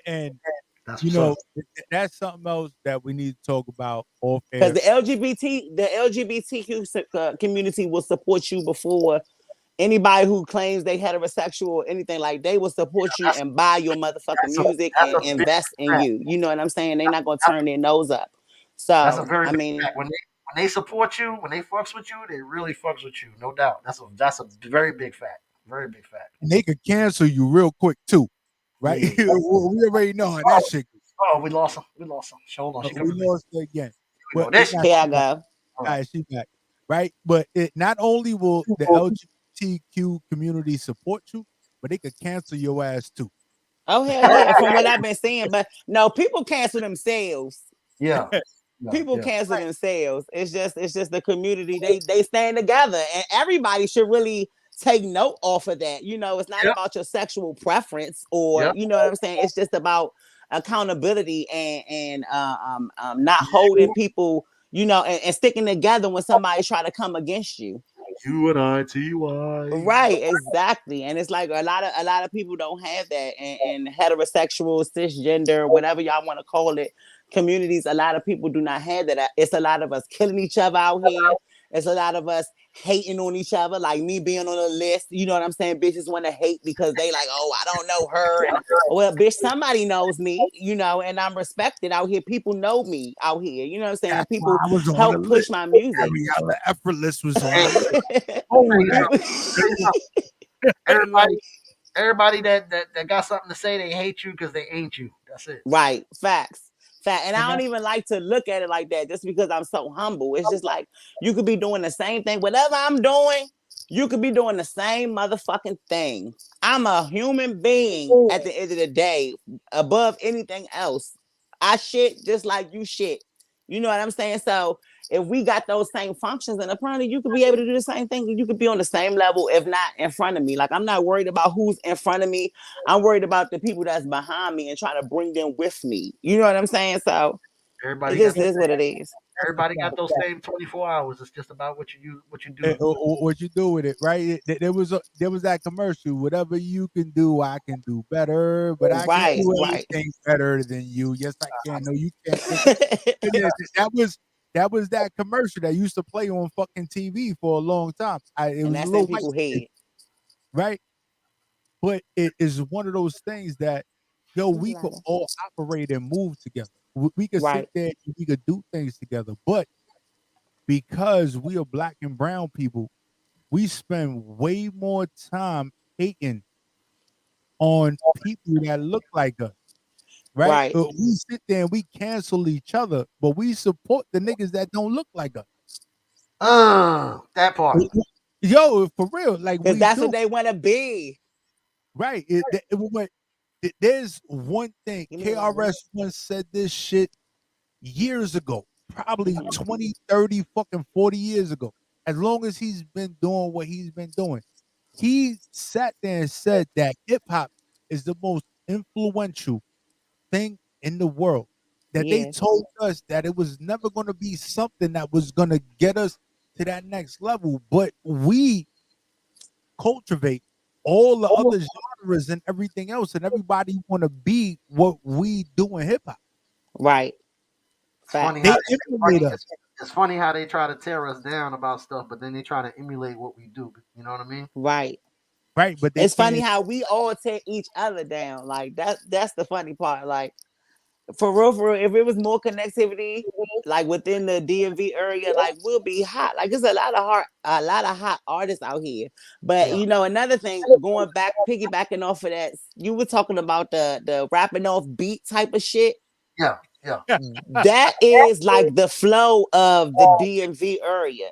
And That's you what's up. know that's something else that we need to talk about off Because air. the LGBTQ community will support you before anybody who claims they heterosexual or anything like they will support you That's and buy your motherfucking that's a music that's and a big invest in fact. you. You know what I'm saying? They're not gonna That's, turn their nose up. that's a So very I big mean, fact. When they support you, when they fucks with you, they really fucks with you, no doubt. That's a very big fact. Very big fact. And they could cancel you real quick too, Yeah, right? yeah, We yeah. already know how that shit goes. Oh, we lost him. We lost him. Hold on, she We coming back. lost it again. Here we But go. There she nah, here I she back. go. All right. Nah, she back. Right? But it not only will the LGBTQ community support you, but they could cancel your ass too. Oh hell yeah, from what I've been seeing. But no, people cancel themselves. Yeah. Yeah. People Yeah. cancel themselves. It's just the community. They stand together, and everybody should really take note off of that. You know, it's not Yep. about your sexual preference, or Yep. you know what I'm saying. It's just about accountability not holding people. You know, and sticking together when somebody try to come against you. UNITY. Right, exactly. And it's like a lot of people don't have that. And heterosexual, cisgender, whatever y'all want to call it, communities, a lot of people do not have that. It's a lot of us killing each other out here. It's a lot of us hating on each other, like me being on a list. You know what I'm saying? Bitches want to hate because they like, oh, I don't know her. And well, bitch, somebody knows me, you know, and I'm respected out here. People know me out here. You know what I'm saying? That's why People I was on the help push list. my music. Ariella Effortless was on Hey, the list. tell you Right? something. Tell you something. Like, Everybody that got something to say, they hate you because they ain't you. That's it. Right. Facts. Fact. And I And don't that, even like to look at it like that just because I'm so humble. It's just like you could be doing the same thing. Whatever I'm doing, you could be doing the same motherfucking thing. I'm a human being at the end of the day, above anything else. I shit just like you shit. You know what I'm saying? So if we got those same functions, and apparently you could be able to do the same thing. You could be on the same level, if not in front of me. Like I'm not worried about who's in front of me. I'm worried about the people that's behind me and trying to bring them with me. You know what I'm saying? So it everybody got just is what it is. everybody got those same 24 hours. It's just about what you do. what you do with it, right? There was that commercial. Whatever you can do, I can do better, but I can't Right, do right. anything better than you. Yes, I can. No, you can't. Nigga. That was that commercial that used to play on fucking TV for a long time. It And was a that's in little white people's kid, head. right? But it is one of those things that, yo, we could all operate and move together. We could sit Right, there and we could do things together. But because we are black and brown people, we spend way more time hating on people that look like us, right? right, We sit there and we cancel each other, but we support the niggas that don't look like us. That part. Yo, for real, like because we that's what do, they want to be. right? There's one thing. Give me the lighter. KRS once said this shit years ago, probably Mhm. 20, 30, fucking 40 years ago. As long as he's been doing what he's been doing, he sat there and said that hip hop is the most influential thing in the world. That they Yeah, told us that it was never going to be something that was going to get us to that next level, but we cultivate all the other genres and everything else, and everybody want to be what we do in hip hop. right. It's funny Facts. how They they, emulate us. it's funny how they try to tear us down about stuff, but then they try to emulate what we do. You know what I mean? Right. Right, but they It's funny can't. how we all tear each other down. Like that's the funny part. Like for real, if it was more connectivity, like within the DMV area, like we'll be hot. Like there's a lot of hot artists out here. But Yeah, you know, another thing, going back, piggybacking off of that, you were talking about the rapping off beat type of shit. yeah, yeah. That is like the flow of the DMV area.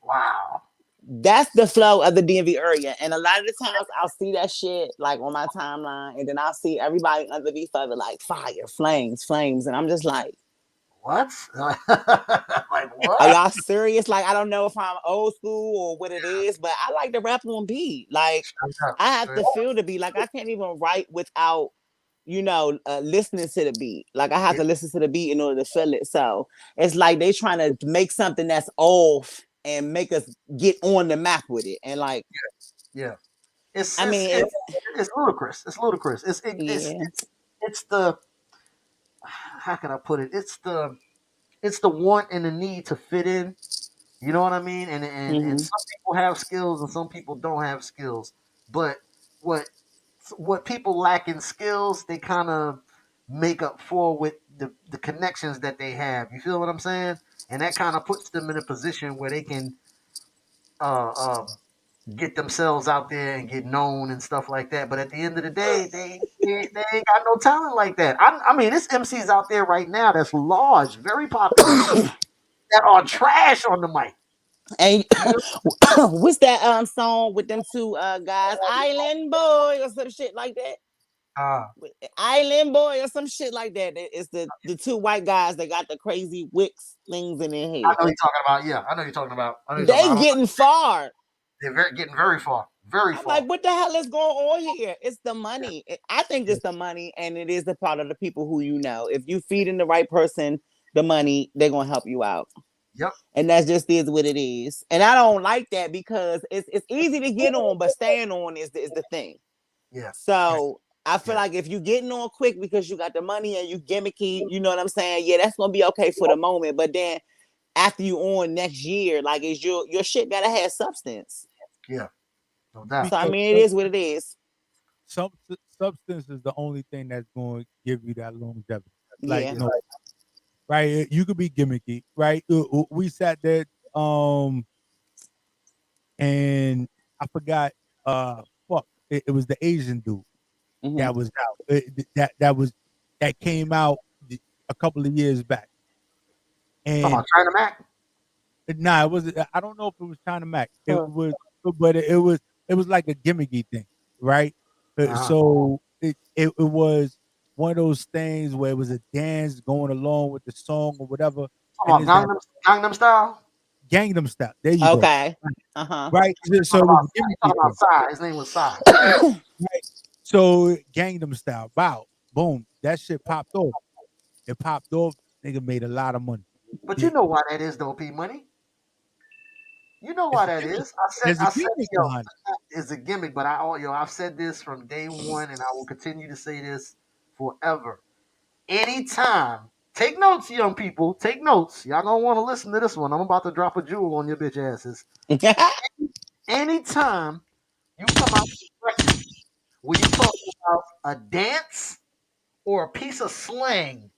Wow. That's the flow of the DMV area. And a lot of the times I'll see that shit like on my timeline, and then I'll see everybody underneath of it like fire, flames, flames. And I'm just like, What? Like are what? y'all serious? Like, I don't know if I'm old school or what it is, but I like to rap on beat. Like, Straight up, I have straight to up. feel the beat. Like, I can't even write without, listening to the beat. Like, I have Yeah, to listen to the beat in order to feel it. So it's like they trying to make something that's off and make us get on the map with it. And like, yeah. It's I it's mean, it's, it's ludicrous. It's ludicrous. yeah. It's the how can I put it? It's the want and the need to fit in. You know what I mean? And Hmm. some people have skills and some people don't have skills. But what what people lack in skills, they kind of make up for with the connections that they have. You feel what I'm saying? And that kind of puts them in a position where they can uh, um, get themselves out there and get known and stuff like that. But at the end of the day, they ain't got no talent like that. I mean, there's MCs out there right now that's large, very popular, that are trash on the mic. And You know? what's that song with them two guys, Island Boy or some shit like that? Uh, Island Boy or some shit like that. It's the two white guys that got the crazy wicks things in their I head. know you're talking about. Yeah, I know you're talking about. I know you're talking They about. getting far. They're getting very far, very I'm like, far. what the hell is going on here? It's the money. I think it's the money, and it is the part of the people who you know. If you feeding the right person the money, they're gonna help you out. Yep. And that just is what it is. And I don't like that because it's easy to get on, but staying on is the thing. Yeah. Yeah. So I feel Yeah. like if you getting on quick because you got the money and you gimmicky, you know what I'm saying? Yeah, that's gonna be okay for the moment. But then after you on next year. Like, is your shit gotta have substance. Yeah, no doubt. So I Because mean, it is what it is. substance is the only thing that's going to give you that longevity. Like, Yeah. no, right? You could be gimmicky, right? We sat there, um, and I forgot, fuck, it was the Asian dude Mm-hmm. that was out. That came out a couple of years back, Talking about and China Mac. nah, it was. I don't know if it was China Mac. It Huh. was, but it was like a gimmicky thing, right? Uh-huh. So it was one of those things where it was a dance going along with the song or whatever, and Talking it's that about Gangnam Style. Gangnam Style. There you go. Okay. Uh-huh. Right. So Talking it was about a he gimmicky talking about thing. Psy. His name was Psy. Right. So Gangnam Style. Wow. Boom. That shit popped off. It popped off. Nigga made a lot of money. But you It- know why that is, though, P Money. You know why It's a that gimmick. is. There's a I said, gimmick yo, behind it. it's a gimmick, but I've said this from day one, and I will continue to say this forever. Anytime, take notes, young people, take notes. Y'all gonna want to listen to this one. I'm about to drop a jewel on your bitch asses. Anytime you come out with a record where you talk about a dance or a piece of slang,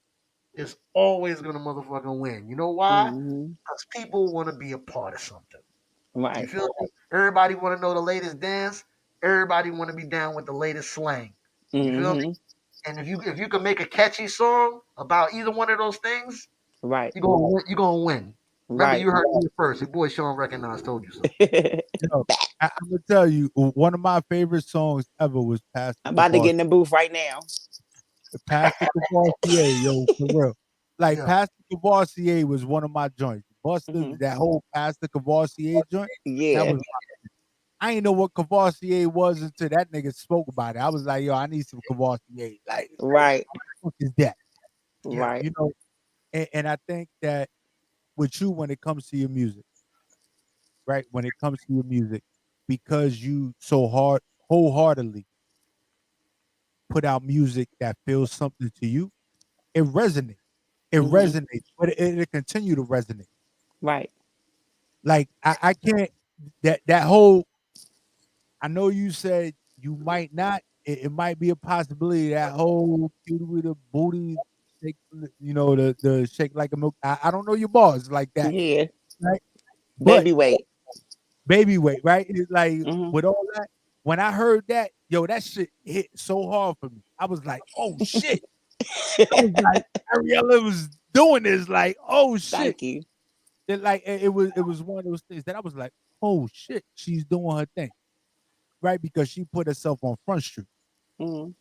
it's always gonna motherfucking win. You know why? Mm-hmm. Because people want to be a part of something. You Right. feel me? Everybody want to know the latest dance. Everybody want to be down with the latest slang. You feel me? Mm-hmm. And if you can make a catchy song about either one of those things, Right. you're gonna win. You're gonna win. Remember, Right. you heard me first. Your boy Shawn recognized. Told you so. Yo, I'm gonna tell you, one of my favorite songs ever was Pastor I'm about to get Cavassier. in the booth right now. Pastor Cavassier, yo, for real. Like Yeah. Pastor Cavassier was one of my joints. Buster, Mm-hmm. that whole Pastor Cavassier joint, that Yeah. was. I ain't know what Cavassier was until that nigga spoke about it. I was like, yo, I need some Cavassier. Like, Right. what is that? Yeah. Right. You know, and I think that with you, when it comes to your music, right? When it comes to your music, because you so wholeheartedly put out music that feels something to you, it resonates. It Mm-hmm. resonates, but it'll continue to resonate. Right. Like I can't that whole. I know you said you might not. It might be a possibility that whole cutie with the booty shake, the shake like a milk. I don't know your bars like that, Yeah. right? But Baby weight. baby weight, right? It's like Mm-hmm. with all that. When I heard that, yo, that shit hit so hard for me. I was like, oh shit. I was like, Ariella was doing this, like, oh shit. Thank you. Like it was one of those things that I was like, oh shit, she's doing her thing, right? Because she put herself on Front Street, Mm-hmm.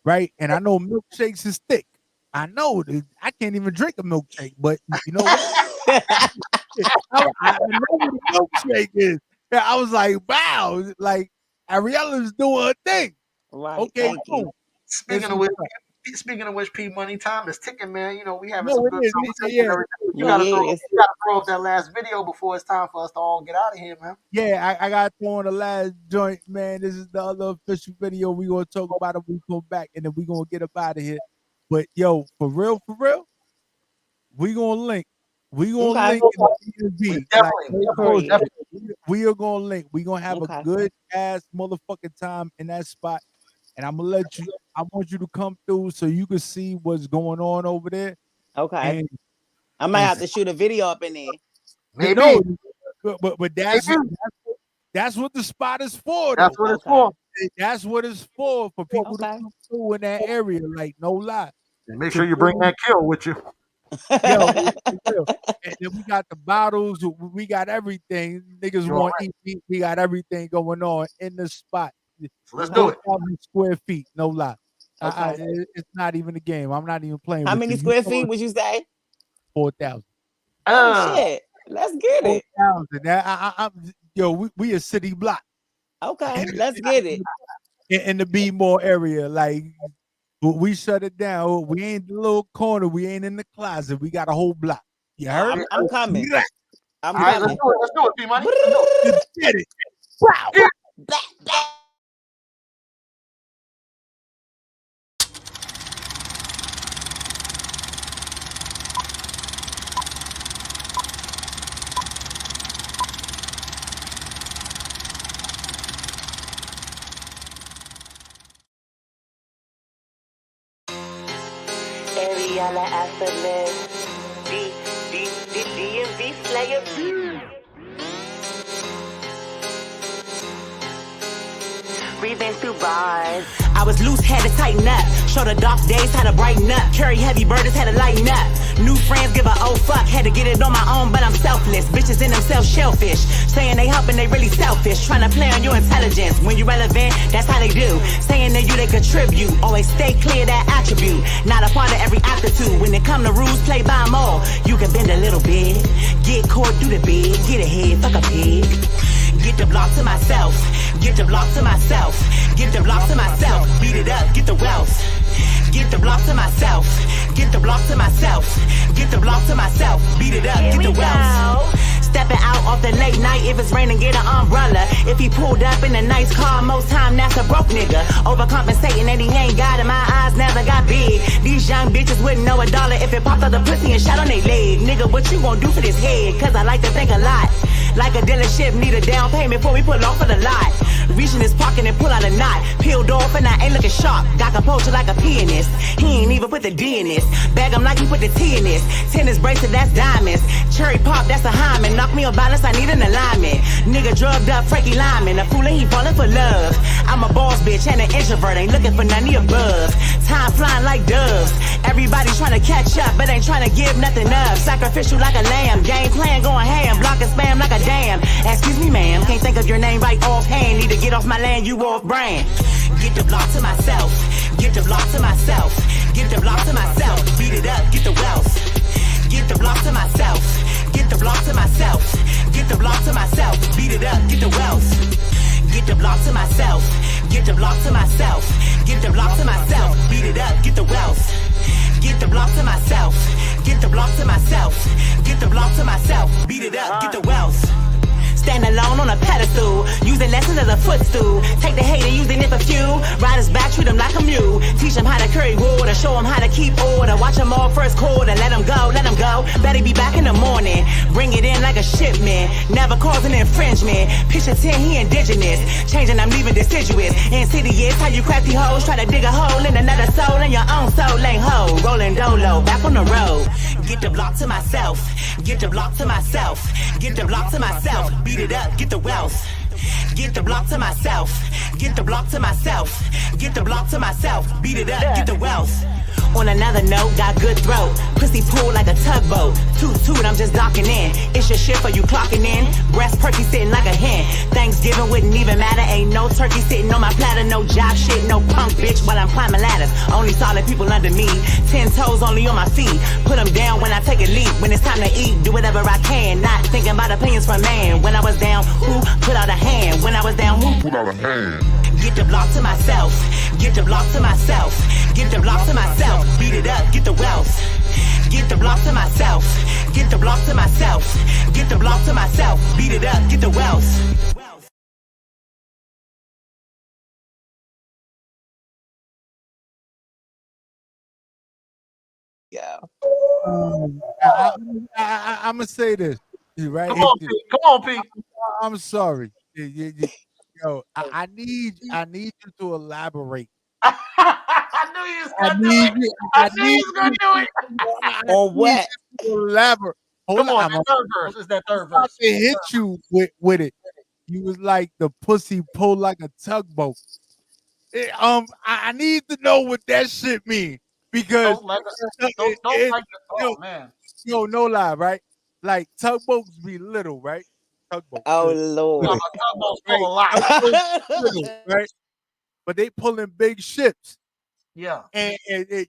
right? And I know milkshakes is thick. I know I can't even drink a milkshake, but you know what? I know what a milkshake is. Yeah, I was like, wow, like Ariella's doing her thing. Right. Okay, Thank cool. you. That's Speaking of what's which, up. P Money, time is ticking, man. You know we having No, some it good is. conversation and Yeah, everything. You yo, gotta Yes. throw up that last video before it's time for us to all get out of here, man. yeah. I got thrown on the last joint, man. This is the other official video. We gonna talk about it. We come back, and then we gonna get up out of here. But yo, for real, we gonna link. We gonna Okay. link in the We DMV. Like definitely, no definitely, Period. bullshit. definitely. We are gonna link. We gonna have a Okay. good ass motherfucking time in that spot. And I'm gonna let you. I want you to come through so you can see what's going on over there. Okay. And I might and have to shoot a video up in there. Maybe, no, but maybe that's what the spot is for, that's though. what it's Okay. for. That's what it's for people to Okay. come through in that area. Like no lie, And make to sure you bring throw that kill with you. yo, for real. And then we got the bottles, we got everything. Niggas You all want right? eat. We got everything going on in the spot. So let's do it. 4,000 square feet, no lie. Okay. It's not even a game. I'm not even playing How with many you. You square know feet it's would you say? 4,000. Oh Uh, shit. Let's get it. 4,000. Yo, we a city block Okay. in, Let's get it. in the B-more area. Like we shut it down. We ain't the little corner. We ain't in the closet. We got a whole block. You Oh, heard? I'm coming. Yeah. I'm all right, let's coming. do it. Let's do it, P Money. Let's do it. Let's get it. Wow. Blah, blah. Ariella Effortless. DMV Slayer. Breathing through bars. I was loose, had to tighten up. Show the dark days, had to brighten up. Carry heavy burdens, had to lighten up. New friends, give a oh fuck. Had to get it on my own, but I'm selfless. Bitches in themselves shellfish. Saying they helping, they really selfish. Trying to play on your intelligence. When you relevant, that's how they do. Saying that you, they contribute. Always stay clear that attribute. Not a part of every aptitude. When it come to rules, play by them all. You can bend a little bit. Get caught through the bed. Get ahead, fuck a pig. Get the block to myself. Get the block to myself. Get the block to myself. Beat it up, get the wealth. Get the block to myself. Get the block to myself. Get the block to myself. Beat it up, get the wealth. Stepping out off the late night, if it's raining, get an umbrella. If he pulled up in a nice car, most time that's a broke nigga. Overcompensating and he ain't got it, my eyes never got big. These young bitches wouldn't know $1 if it popped out the pussy and shot on their leg. Nigga, what you gon' do for this head? Cause I like to think a lot. Like a dealership, need a down payment before we pull off for the lot. Reaching his pocket and pull out a knot. Peeled off and I ain't looking sharp. Got composure like a pianist. He ain't even put the D in this. Bag him like he put the T in this. Tennis bracelet, that's diamonds. Cherry pop, that's a hymen. Knock me on balance, I need an alignment. Nigga drugged up, Frankie Lyman. A fool and he falling for love. I'm a boss bitch and an introvert. Ain't looking for none of the above. Time flying like doves. Everybody trying to catch up, but ain't trying to give nothing up. Sacrificial like a lamb. Game plan going ham. Block and spam like a damn. Excuse me, ma'am. Can't think of your name right offhand. Need to get off my land, you off brand. Get the block to myself. Get the block to myself. Get the block to myself. Beat it up, get the wealth. Get the block to myself. Get the block to myself. Get the block to myself. Beat it up, get the wealth. Get the block to myself. Get the block to myself. Get the block to myself. Beat it up, get the wealth. Get the block to myself. Get the block to myself. Get the block to myself. Beat it up, get the wealth. Stand alone on a pedestal, using lessons as a footstool. Take the hate and using it for fuel. Riders back, treat them like a mule. Teach them how to carry water, show them how to keep order. Watch them all first quarter, let them go, let them go. Better be back in the morning, bring it in like a shipment. Never causing infringement, picture 10, he indigenous. Changing, I'm leaving deciduous. Insidious, how you crafty hoes try to dig a hole in another soul. And your own soul ain't whole. Rolling dolo, back on the road. Get the block to myself. Get the block to myself. Get the block to myself. Beat it up, get the wealth. Get the block to myself. Get the block to myself. Get the block to myself. Beat it up, get the wealth. On another note, got good throat. Pussy pulled like a tugboat. Toot, I'm just docking in. It's your shit for you clocking in. Breast perky sitting like a hen. Thanksgiving wouldn't even matter. Ain't no turkey sitting on my platter. No job shit, no punk bitch while I'm climbing ladders. Only solid people under me. 10 toes only on my feet. Put them down when I take a leap. When it's time to eat, do whatever I can. Not thinking about opinions from man. When I was down, who put out a hand? When I was down, who put out a hand? Get the block to myself. Get the block to myself. Get the block to myself. Beat it up, get the wealth. Get the block to myself. Get the block to myself. Get the block to myself. Beat it up, get the wealth. Yeah. I'm gonna say this, right? Come on, Pete. Come on, Pete. I'm sorry. Yo, I need you to elaborate. I knew he was gonna do it. I knew he was gonna do it. On what? Elaborate. Come on, that third verse. It's that third verse. I hit you with it. You was like the pussy pulled like a tugboat. I need to know what that shit mean because man. Yo, no lie, right? Like tugboats be little, right? Tugboats. Oh Lord. No, tugboats pull a lot. Right? But they pulling big ships. Yeah. And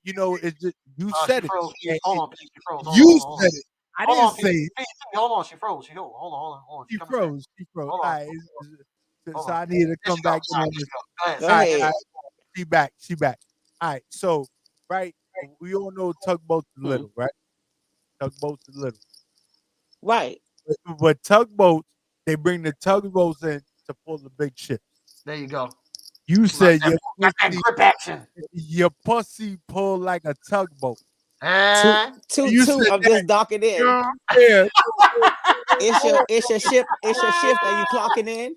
you know, it's just you said it. Hold on, Pete. She froze. You said it. I didn't say it. Hold on, she froze. Hold on. She froze. All right. So on. I need to come back in on this. Go ahead. All right. She back. All right. So, right, we all know tugboats are little, right? Tugboats are little. Right. But tugboats, they bring the tugboats in to pull the big ships. There you go. You said that grip action. Your pussy pull like a tugboat. Two. I'm just docking in. Yeah. It's your shift. It's your shift. Are you clocking in?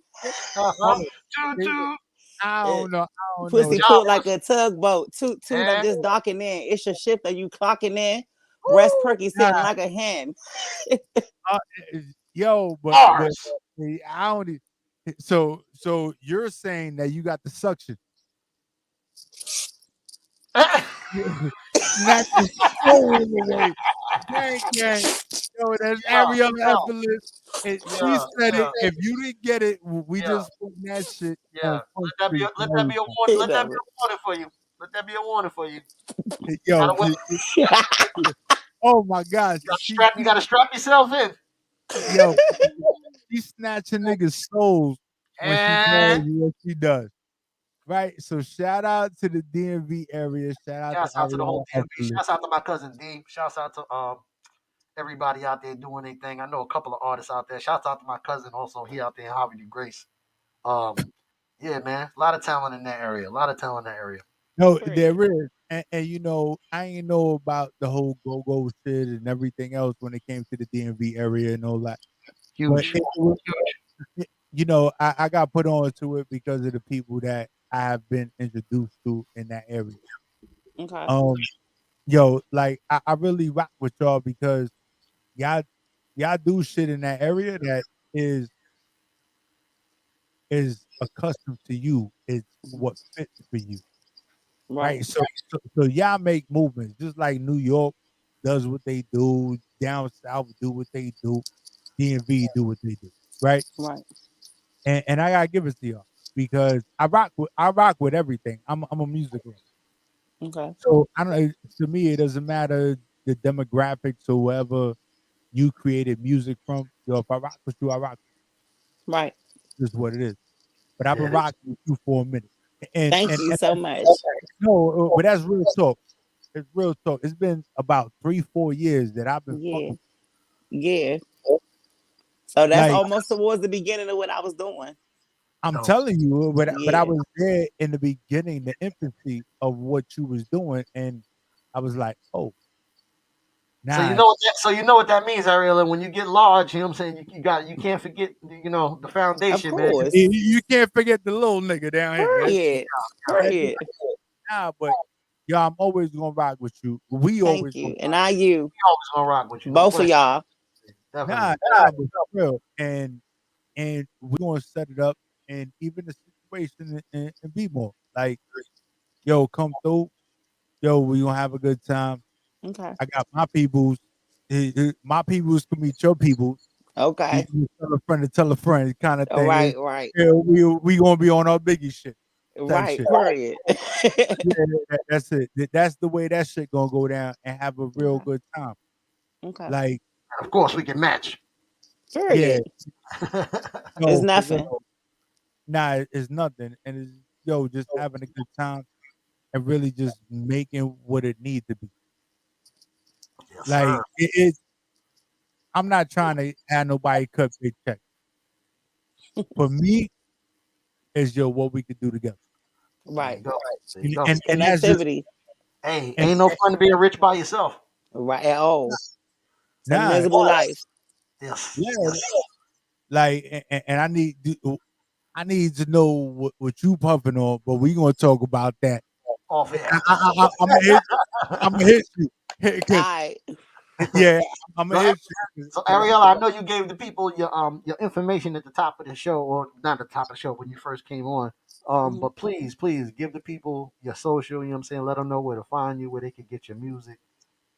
Two. I It, don't know. I don't know. pussy pulled like a tugboat. Toot, I'm And just docking in. It's your shift. Are you clocking in? Breast perky Nah, sitting like a hen. uh, yo, but bars. I don't. So you're saying that you got the suction, snatch the soul away, gang, gang. Yo, that's Ariella Yo, Effortless. And she yeah, said it. yeah, If you didn't get it, we yeah, just put that shit yeah. on Front Let that be. Street and Let that be a everything. warning. He Let that love be it. a warning for you. Let that be a warning for you. Yo, Gotta, wa- oh my gosh, you gotta strap yourself in. yo, she snatching niggas' souls when she does And what she does. Right? So shout out to the DMV area. Shout out to shouts out to the whole Ariella DMV. Effortless. Shouts out to my cousin D. Shouts out to everybody out there doing their thing. I know a couple of artists out there. Shouts out to my cousin also. He out there in Harvey Grace. Um, yeah, man, a lot of talent in that area. A lot of talent in that area. No, Period. there is. And you know, I ain't know about the whole go-go shit and everything else when it came to the DMV area and all that. But Huge. you know, I got put on to it because of the people that I've been introduced to in that area. Okay. Um, yo, like I really rock with y'all because y'all y'all do shit in that area that is accustomed to you. It's what fits for you, right? Right. So y'all make movements just like New York does what they do, down south do what they do, DMV do what they do, right? Right. And I gotta give it to y'all because I rock with everything. I'm a music lover. Okay. So I don't to me it doesn't matter the demographics or wherever you created music from. Yo, if I rock with you, I rock Right. with you, is what it is. But I've been Yeah, this, rocking with you for a minute. And Thank and, you and so that's, much. no, but that's real talk. It's real talk. It's been about 3-4 years that I've been Yeah. fucking Yeah. So that's like almost towards the beginning of what I was doing. I'm dope. telling you, but I Yeah. was there in the beginning, the infancy of what you was doing, and I was like, oh, So you nah, know what that, so you know what that means, Ariella. When you get large, you know what I'm saying. You can't forget, the Of foundation, man. course. you can't forget the little nigga down here. Period. Yeah, Period. Nah, but yo, I'm always gonna rock with you. We Thank always gonna you. And rock. I you. we always gonna rock with you. No Both of question, y'all. Nah, definitely. but for real. And we gonna set it up and even the situation and be more like, yo, come through. Yo, we gonna have a good time. Okay. I got my peoples. My peoples can meet your people. Okay. You tell a friend kind of All thing. right. Right. Yeah, we gonna be on our biggie shit type Right. shit. Period. Yeah, that's it. That's the way that shit gonna go down and have a real Okay. good time. Okay. Like, Of course, we can match. yeah, Period. It's no, for nothing. real. Nah, it's nothing. And it's yo, just having a good time and really just making what it needs to be. Yes, Like sir. I'm not trying to have nobody cut big check. For me, is yo what we could do together. There you Right. go. There you And go. and, and that's just Connectivity. Hey, and ain't no fun being rich by yourself. Right at all. It's a nah, miserable life. Yes, yeah, yes. like and I need to know what you pumping on, but we gonna talk about that. Off air. I'm gonna hit I'm gonna hit you All because right. yeah, I'm So, gonna hit you so 'cause Ariella, I know you gave the people your information at the top of the show, or not at the top of the show when you first came on. Mhm. But please give the people your social. You know what I'm saying? Let them know where to find you, where they can get your music,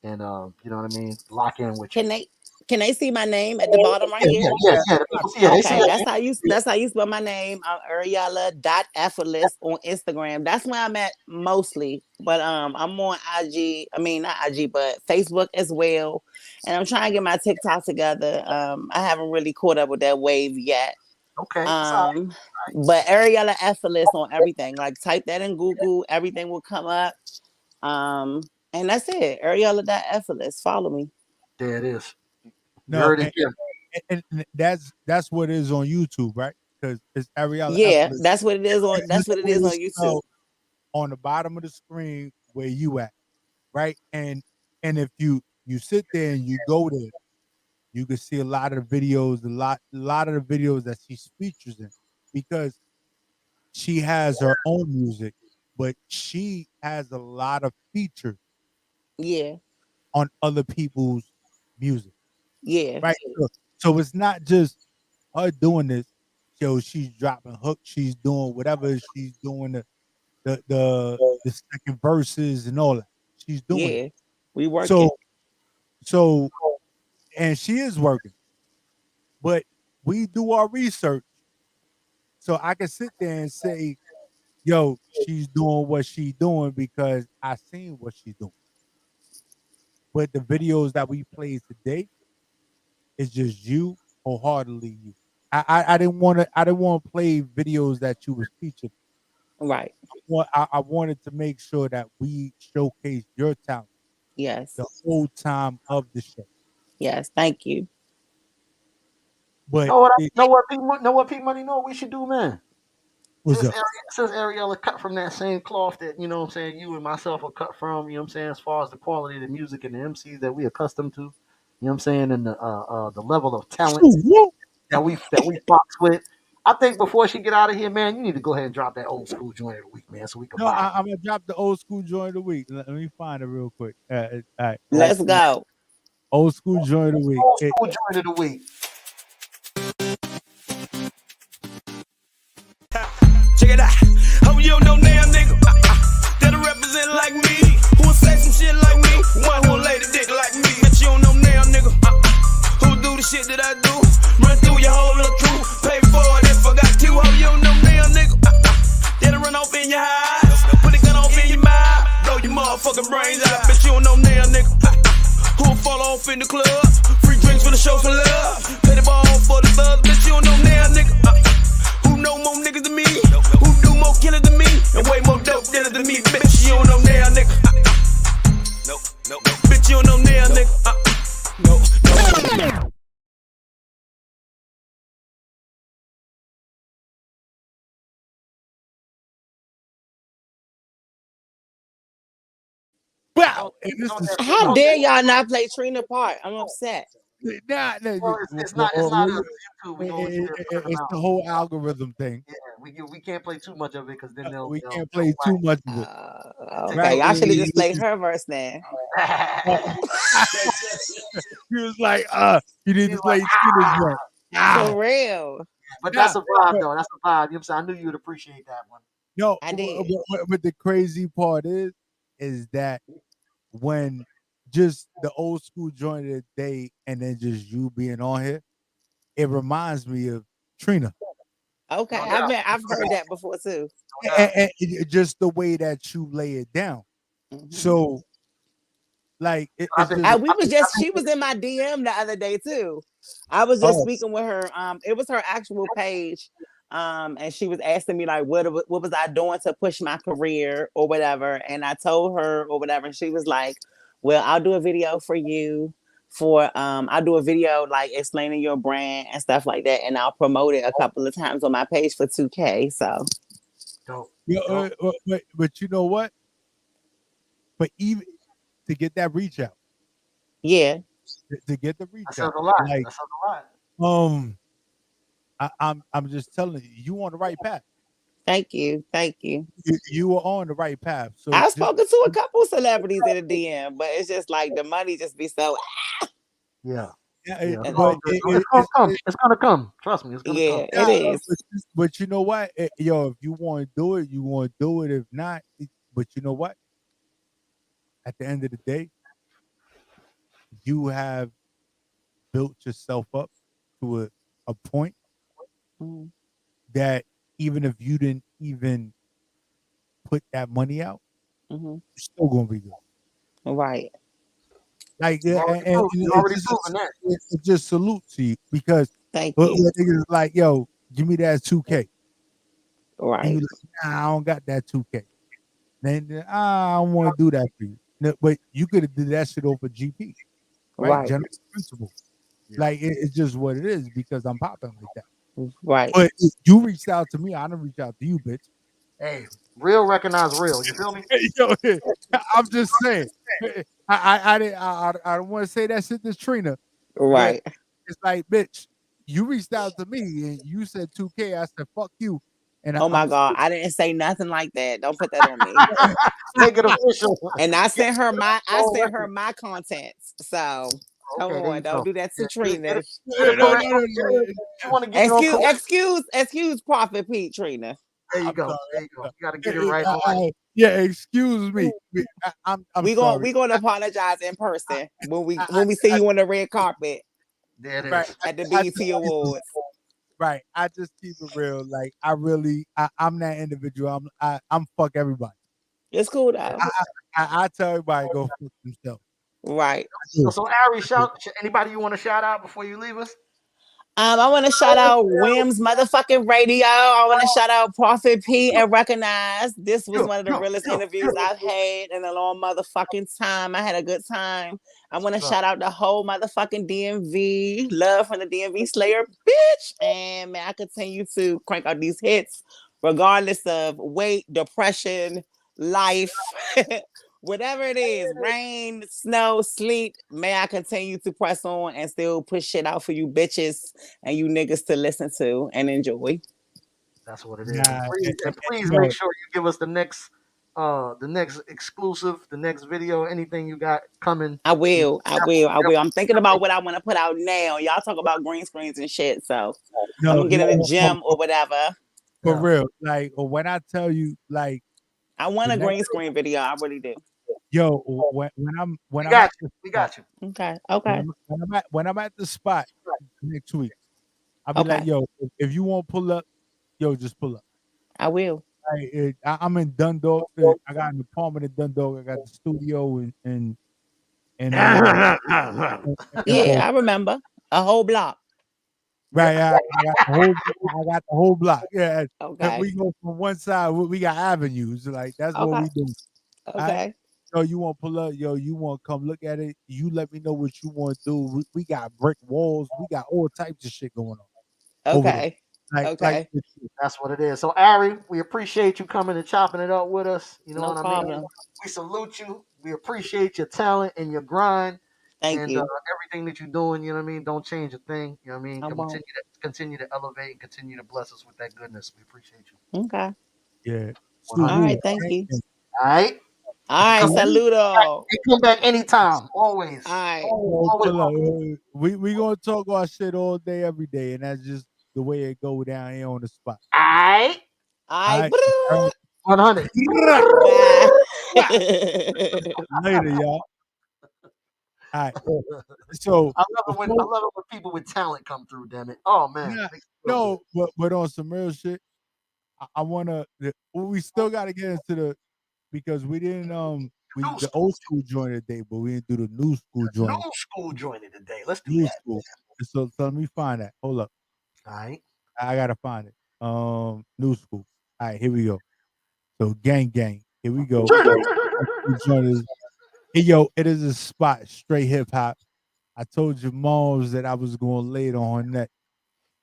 and you know what I mean. Lock in with you. Can they can they see my name at the bottom right Yeah, yeah, here? yeah, yeah. The people, yeah, they see Okay, that. that's how you spell my name. I'm Ariella.effortless on Instagram. That's where I'm at mostly. But I'm on IG. I mean not IG, but Facebook as well. And I'm trying to get my TikTok together. I haven't really caught up with that wave yet. Okay, it's all Um, but Ariella Effortless on everything. Like type that in Google, everything will come up. Um, and that's it. Ariella.effortless. Follow me. there. It is. You no, heard it here. and that's what it is on YouTube, right? Because it's Ariella Yeah, Effortless. that's what it is on You that's what know it what is on it's YouTube. spelled on the bottom of the screen where you at, right? And if you sit there and you go there, you can see a lot of the videos, a lot of the videos that she features in, because she has her own music, but she has a lot of features Yeah. on other people's music, Yeah. right? So it's not just her doing this. So she's dropping hooks, she's doing whatever, she's doing the second verses and all that. She's doing it. Yeah. We working. So so and she is working, but we do our research. So I can sit there and say, yo, she's doing what she's doing because I seen what she's doing. But the videos that we played today is just you, wholeheartedly you. I didn't want to play videos that you was featured. Right. I wanted to make sure that we showcase your talent Yes. the whole time of the show. Yes. Thank you. But Know what Pete Money know what we should do, man? what's up? Since Ariella cut from that same cloth that, you know what I'm saying, you and myself are cut from, you know what I'm saying, as far as the quality of the music and the MCs that we accustomed to, you know what I'm saying, and the level of talent that we fox with. I think before she get out of here, man, you need to go ahead and drop that old school joint of the week, man, so we can No, buy it. I'm gonna drop the old school joint of the week. Let me find it real quick. All right, Let's go. old school joint of the week. Old school joint of the week. Check it out. Hope you don't know now, nigga. That'll represent like me. Who'll say some shit like me? One who'll lay the dick like me. Bitch, you don't know now, nigga. Who do the shit that I do? Run through your whole little crew. Pay for it if I got to. Hope you don't know now, nigga. That'll run off in your eyes. Put a gun off in your mouth. Blow your motherfucking brains out. Bitch, you don't know now, nigga. Who'll fall off in the club? Free drinks for the show for love. Pay the ball for the buzz. Bitch, you don't know now, nigga. Who know more niggas than me? Who do more killers than me? And way more dope dealers than me? Bitch, you don't know now, nigga. No. Bitch, you don't know now, nigga. No. Wow! And this is How dare y'all not play Trina part? I'm upset. It's not on YouTube. It's the whole algorithm thing. Yeah, we can't play too much of it because then We can't play too much of it. Okay, y'all should have just played her verse then. He was like, you need to play Trina's joint. For real. But that's a vibe, though. That's a vibe. You know what I'm saying? I knew you would appreciate that one. No, I did. but the crazy part is that when just the old school joint of the day and then just you being on here, it reminds me of Trina. Okay, I've heard that before too. And just the way that you lay it down. So, like, she was in my DM the other day too. I was just speaking with her. It was her actual page. And she was asking me like, what was I doing to push my career or whatever? And I told her or whatever, and she was like, well, I'll do a video for you I'll do a video like explaining your brand and stuff like that, and I'll promote it a couple of times on my page for 2K. So, but you know what? But even to get that reach out, yeah, to get the reach that out, sounds a lot. like, That sounds a lot. I'm just telling you on the right path. Thank you. You were on the right path. So I've spoken to a couple celebrities in the DM, but it's just like the money just be so. Yeah. But It's gonna come. Trust me, it's gonna come. It is. But you know what, yo, if you want to do it, you want to do it. If not, but you know what? At the end of the day, you have built yourself up to a point that even if you didn't even put that money out, you're still gonna be good. Right. Like, it's just salute to you because niggas like, yo, give me that 2K. Right. And you like, nah, I don't got that 2K. Then I don't want to do that for you. No, but you could have did that shit over GP, right? General principle. Like it's just what it is because I'm popping like that. Right. But if you reached out to me, I didn't reach out to you, bitch. Hey, real recognize real. You feel me? Yo, I'm just saying. I don't want to say that shit to Trina. Right. It's like, bitch, you reached out to me and you said 2K. I said, fuck you. And Oh I'm my God, I didn't say nothing like that. Don't put that on me. Make it official. And I sent her my All record. contents. So come Okay, there on, you don't go. do that Yeah, to Trina. get no, it no, correct. no, no. You want to get it on correct. Excuse Prophet Pete, Trina. There you I'm go. sorry. There you go. You got to get it Eh, right eh, on right. yeah, excuse me. I'm sorry. We gonna apologize in person I, when we see you on the red carpet There it right. is. at the I just BET keep it, Awards. right. I just keep it real. Like I'm that individual. I'm fuck everybody. It's cool though. I tell everybody go fuck themselves. Right. I do. So Ari, anybody you want to shout out before you leave us? I want to shout out Wims motherfucking radio. I want to shout out Prophet P and Recognize. This was one of the realest interviews I've had in a long motherfucking time. I had a good time. I want to shout out the whole motherfucking DMV. Love from the DMV Slayer, bitch. And man, I continue to crank out these hits regardless of weight, depression, life. Whatever it is, rain, snow, sleet, may I continue to press on and still push shit out for you bitches and you niggas to listen to and enjoy. That's what it is. And Nah, please make yo, sure you give us the next exclusive, the next video, anything you got coming. I will. I'm thinking about what I want to put out now. Y'all talk about green screens and shit. So I'm no, gonna get in the gym or whatever. for real. Like when I tell you, like I want the a next, green screen video. I really do. yo, when We I'm got at you. the We spot, got you. Okay. Okay. when I'm at the spot next week, I'll be like, Okay. yo, if you want to pull up, yo, just pull up. I will. I'm in Dundalk. I got an apartment in Dundalk. I got the studio and and Yeah, Baltimore. I remember. A whole block. Right, I got the whole block. Yeah, and Okay. we go from one side. We got avenues. Like that's what Okay. we do. Alright? Okay. So you want to pull up? Yo, you want to come look at it? You let me know what you want to do. We got brick walls. We got all types of shit going on over there. Okay. Like Okay. That's what it is. So Ari, we appreciate you coming and chopping it up with us. You know No what I mean? problem. We salute you. We appreciate your talent and your grind Thank and you. everything that you're doing. You know what I mean? Don't change a thing. You know what I mean? I won't. Continue to elevate and continue to bless us with that goodness. We appreciate you. Okay. yeah, 100. All right. salute. Thank you. All right. All right. Saludo. Come back anytime. Always. All right. Always. Pull up. We gonna talk our shit all day, every day, and that's just the way it go down here on the spot. All right. All All right, right. 100. Bye. later, y'all. All right. So I before, love it when people with talent come through. Damn it. Oh man. nah, Makes me feel good. but on some real shit, I wanna. We still got to get into the because we didn't we New the school. old school joint today, but we didn't do the new school New joint. school joining today. Let's do New that. school. So let me find that. Hold up, All right. I gotta find it. New school. All right, here we go. So gang gang. Here we go. New joint is hey yo, it is a spot straight hip hop. I told your moms that I was gonna lay it on her neck,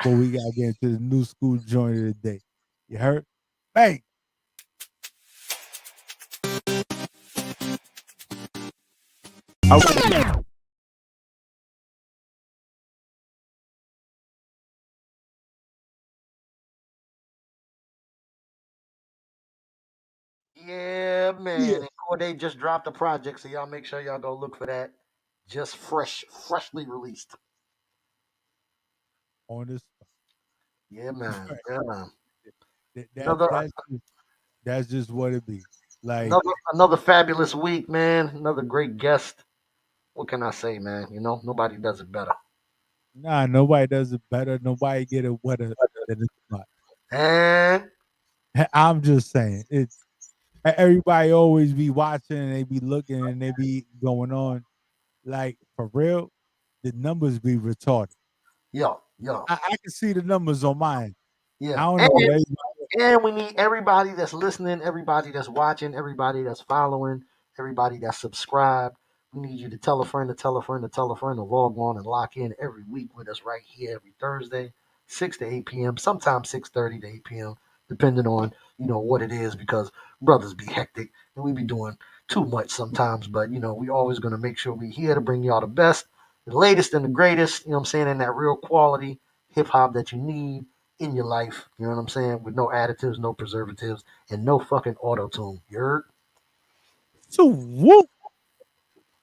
but we gotta get into the new school joint of the day. You heard? Bang. Yeah, Yeah. man. And Corday just dropped a project, so y'all make sure y'all go look for that. Just freshly released. On this. Yeah, man. Yeah, man. That Another that's just what it be. Like another fabulous week, man. Another great guest. What can I say, man? You know, nobody does it better. nah, nobody does it better. Nobody get it wetter than this spot. And I'm just saying it. Everybody always be watching and they be looking and they be going on. Like for real, the numbers be retarded. yo, I can see the numbers on mine. I yeah. don't know. Everybody, And we need everybody that's listening, everybody that's watching, everybody that's following, everybody that's subscribed. We need you to tell a friend to tell a friend to tell a friend to log on and lock in every week with us right here every Thursday, 6 to 8 p.m., sometimes 6:30 to 8 p.m., depending on, what it is, because brothers be hectic and we be doing too much sometimes. But, we always going to make sure we here to bring y'all the best, the latest and the greatest, you know what I'm saying, in that real quality hip hop that you need in your life. You know what I'm saying? With no additives, no preservatives, and no fucking auto tune. You heard? So whoop,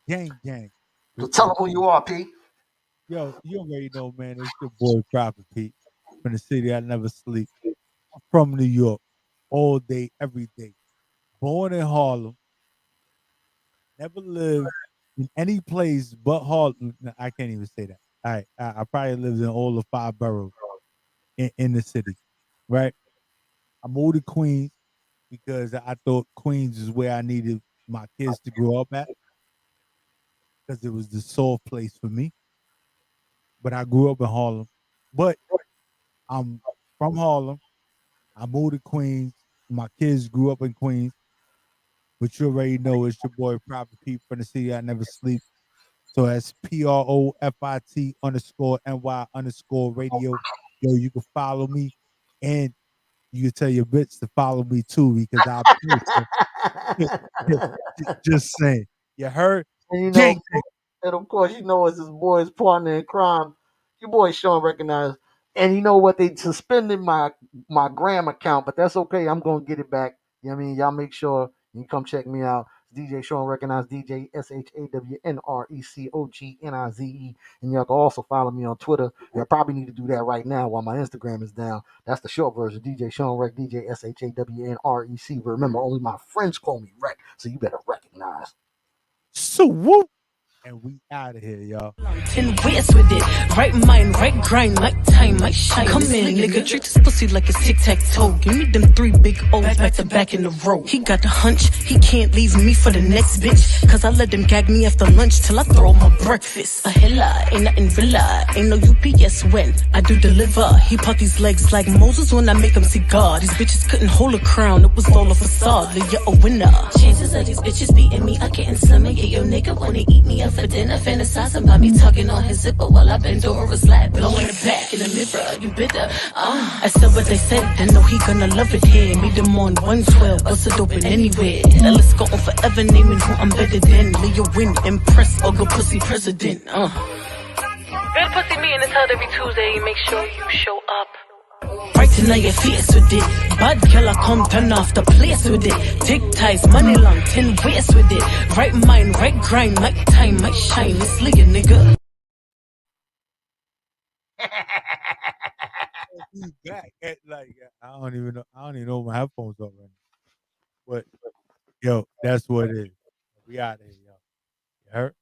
gang, gang. So tell them who you are, P. Yo, you already know, man. It's your boy Prophet Pete from the city I never sleep. I'm from New York, all day, every day. Born in Harlem, never lived in any place but Harlem. No, I can't even say that. All right, I probably lived in all the 5 boroughs in the city, right? I moved to Queens because I thought Queens is where I needed my kids to grow up at because it was the soft place for me. But I grew up in Harlem. But I'm from Harlem. I moved to Queens. My kids grew up in Queens, but you already know it's your boy Prophet Pete from the city I never sleep. So that's PROFIT_NY_radio. Yo, you can follow me and you can tell your bitch to follow me too because I post her. Just saying. You heard? And Gang, gang. and of course, it's his boy's partner in crime. Your boy Shawn recognized. And you know what? They suspended my gram account, but that's okay. I'm gonna get it back. You know what I mean? Y'all make sure you come check me out. DJ Shawn recognized DJ SHAWNRECOGNIZE. And y'all can also follow me on Twitter. Y'all probably need to do that right now while my Instagram is down. That's the short version. DJ Shawn Rec, DJ SHAWNREC. But remember, only my friends call me Rec, so you better recognize. So whoop. And we out of here, y'all. 10 ways with it. Right mind, right grind, like time, like shine. Come in, nigga, treat this pussy like it's tic-tac-toe. Give me them 3 big O's back to back in the row. He got the hunch, he can't leave me for the next bitch. Cause I let them gag me after lunch till I throw my breakfast. A hella, ain't nothing villa, ain't no UPS when I do deliver. He put these legs like Moses when I make him see God. These bitches couldn't hold a crown, it was all a facade. Like you're a winner. Chances of these bitches beating me, I getting slimmer. Yeah, your nigga wanna eat me up for dinner, fantasizing about me tugging on his zipper while I bend over his lap, blowing it back in the mirror. You bitter? I said what they said, I know he gonna love it here. Meet him on 112, bust it open anywhere. Now let's go on forever naming who I'm better than. Leo win, impress, or go pussy president. Good pussy meeting is held every Tuesday. Make sure you show up. Right tonight your face with it. Bad girl, come turn off the place with it. Take ties, money long, 10 ways with it. Right mind, right grind, like time, like shine. It's lit, nigga. We back at I don't even know. I don't even know my headphones are right now. But yo, that's what it is. We out of here, y'all. You heard?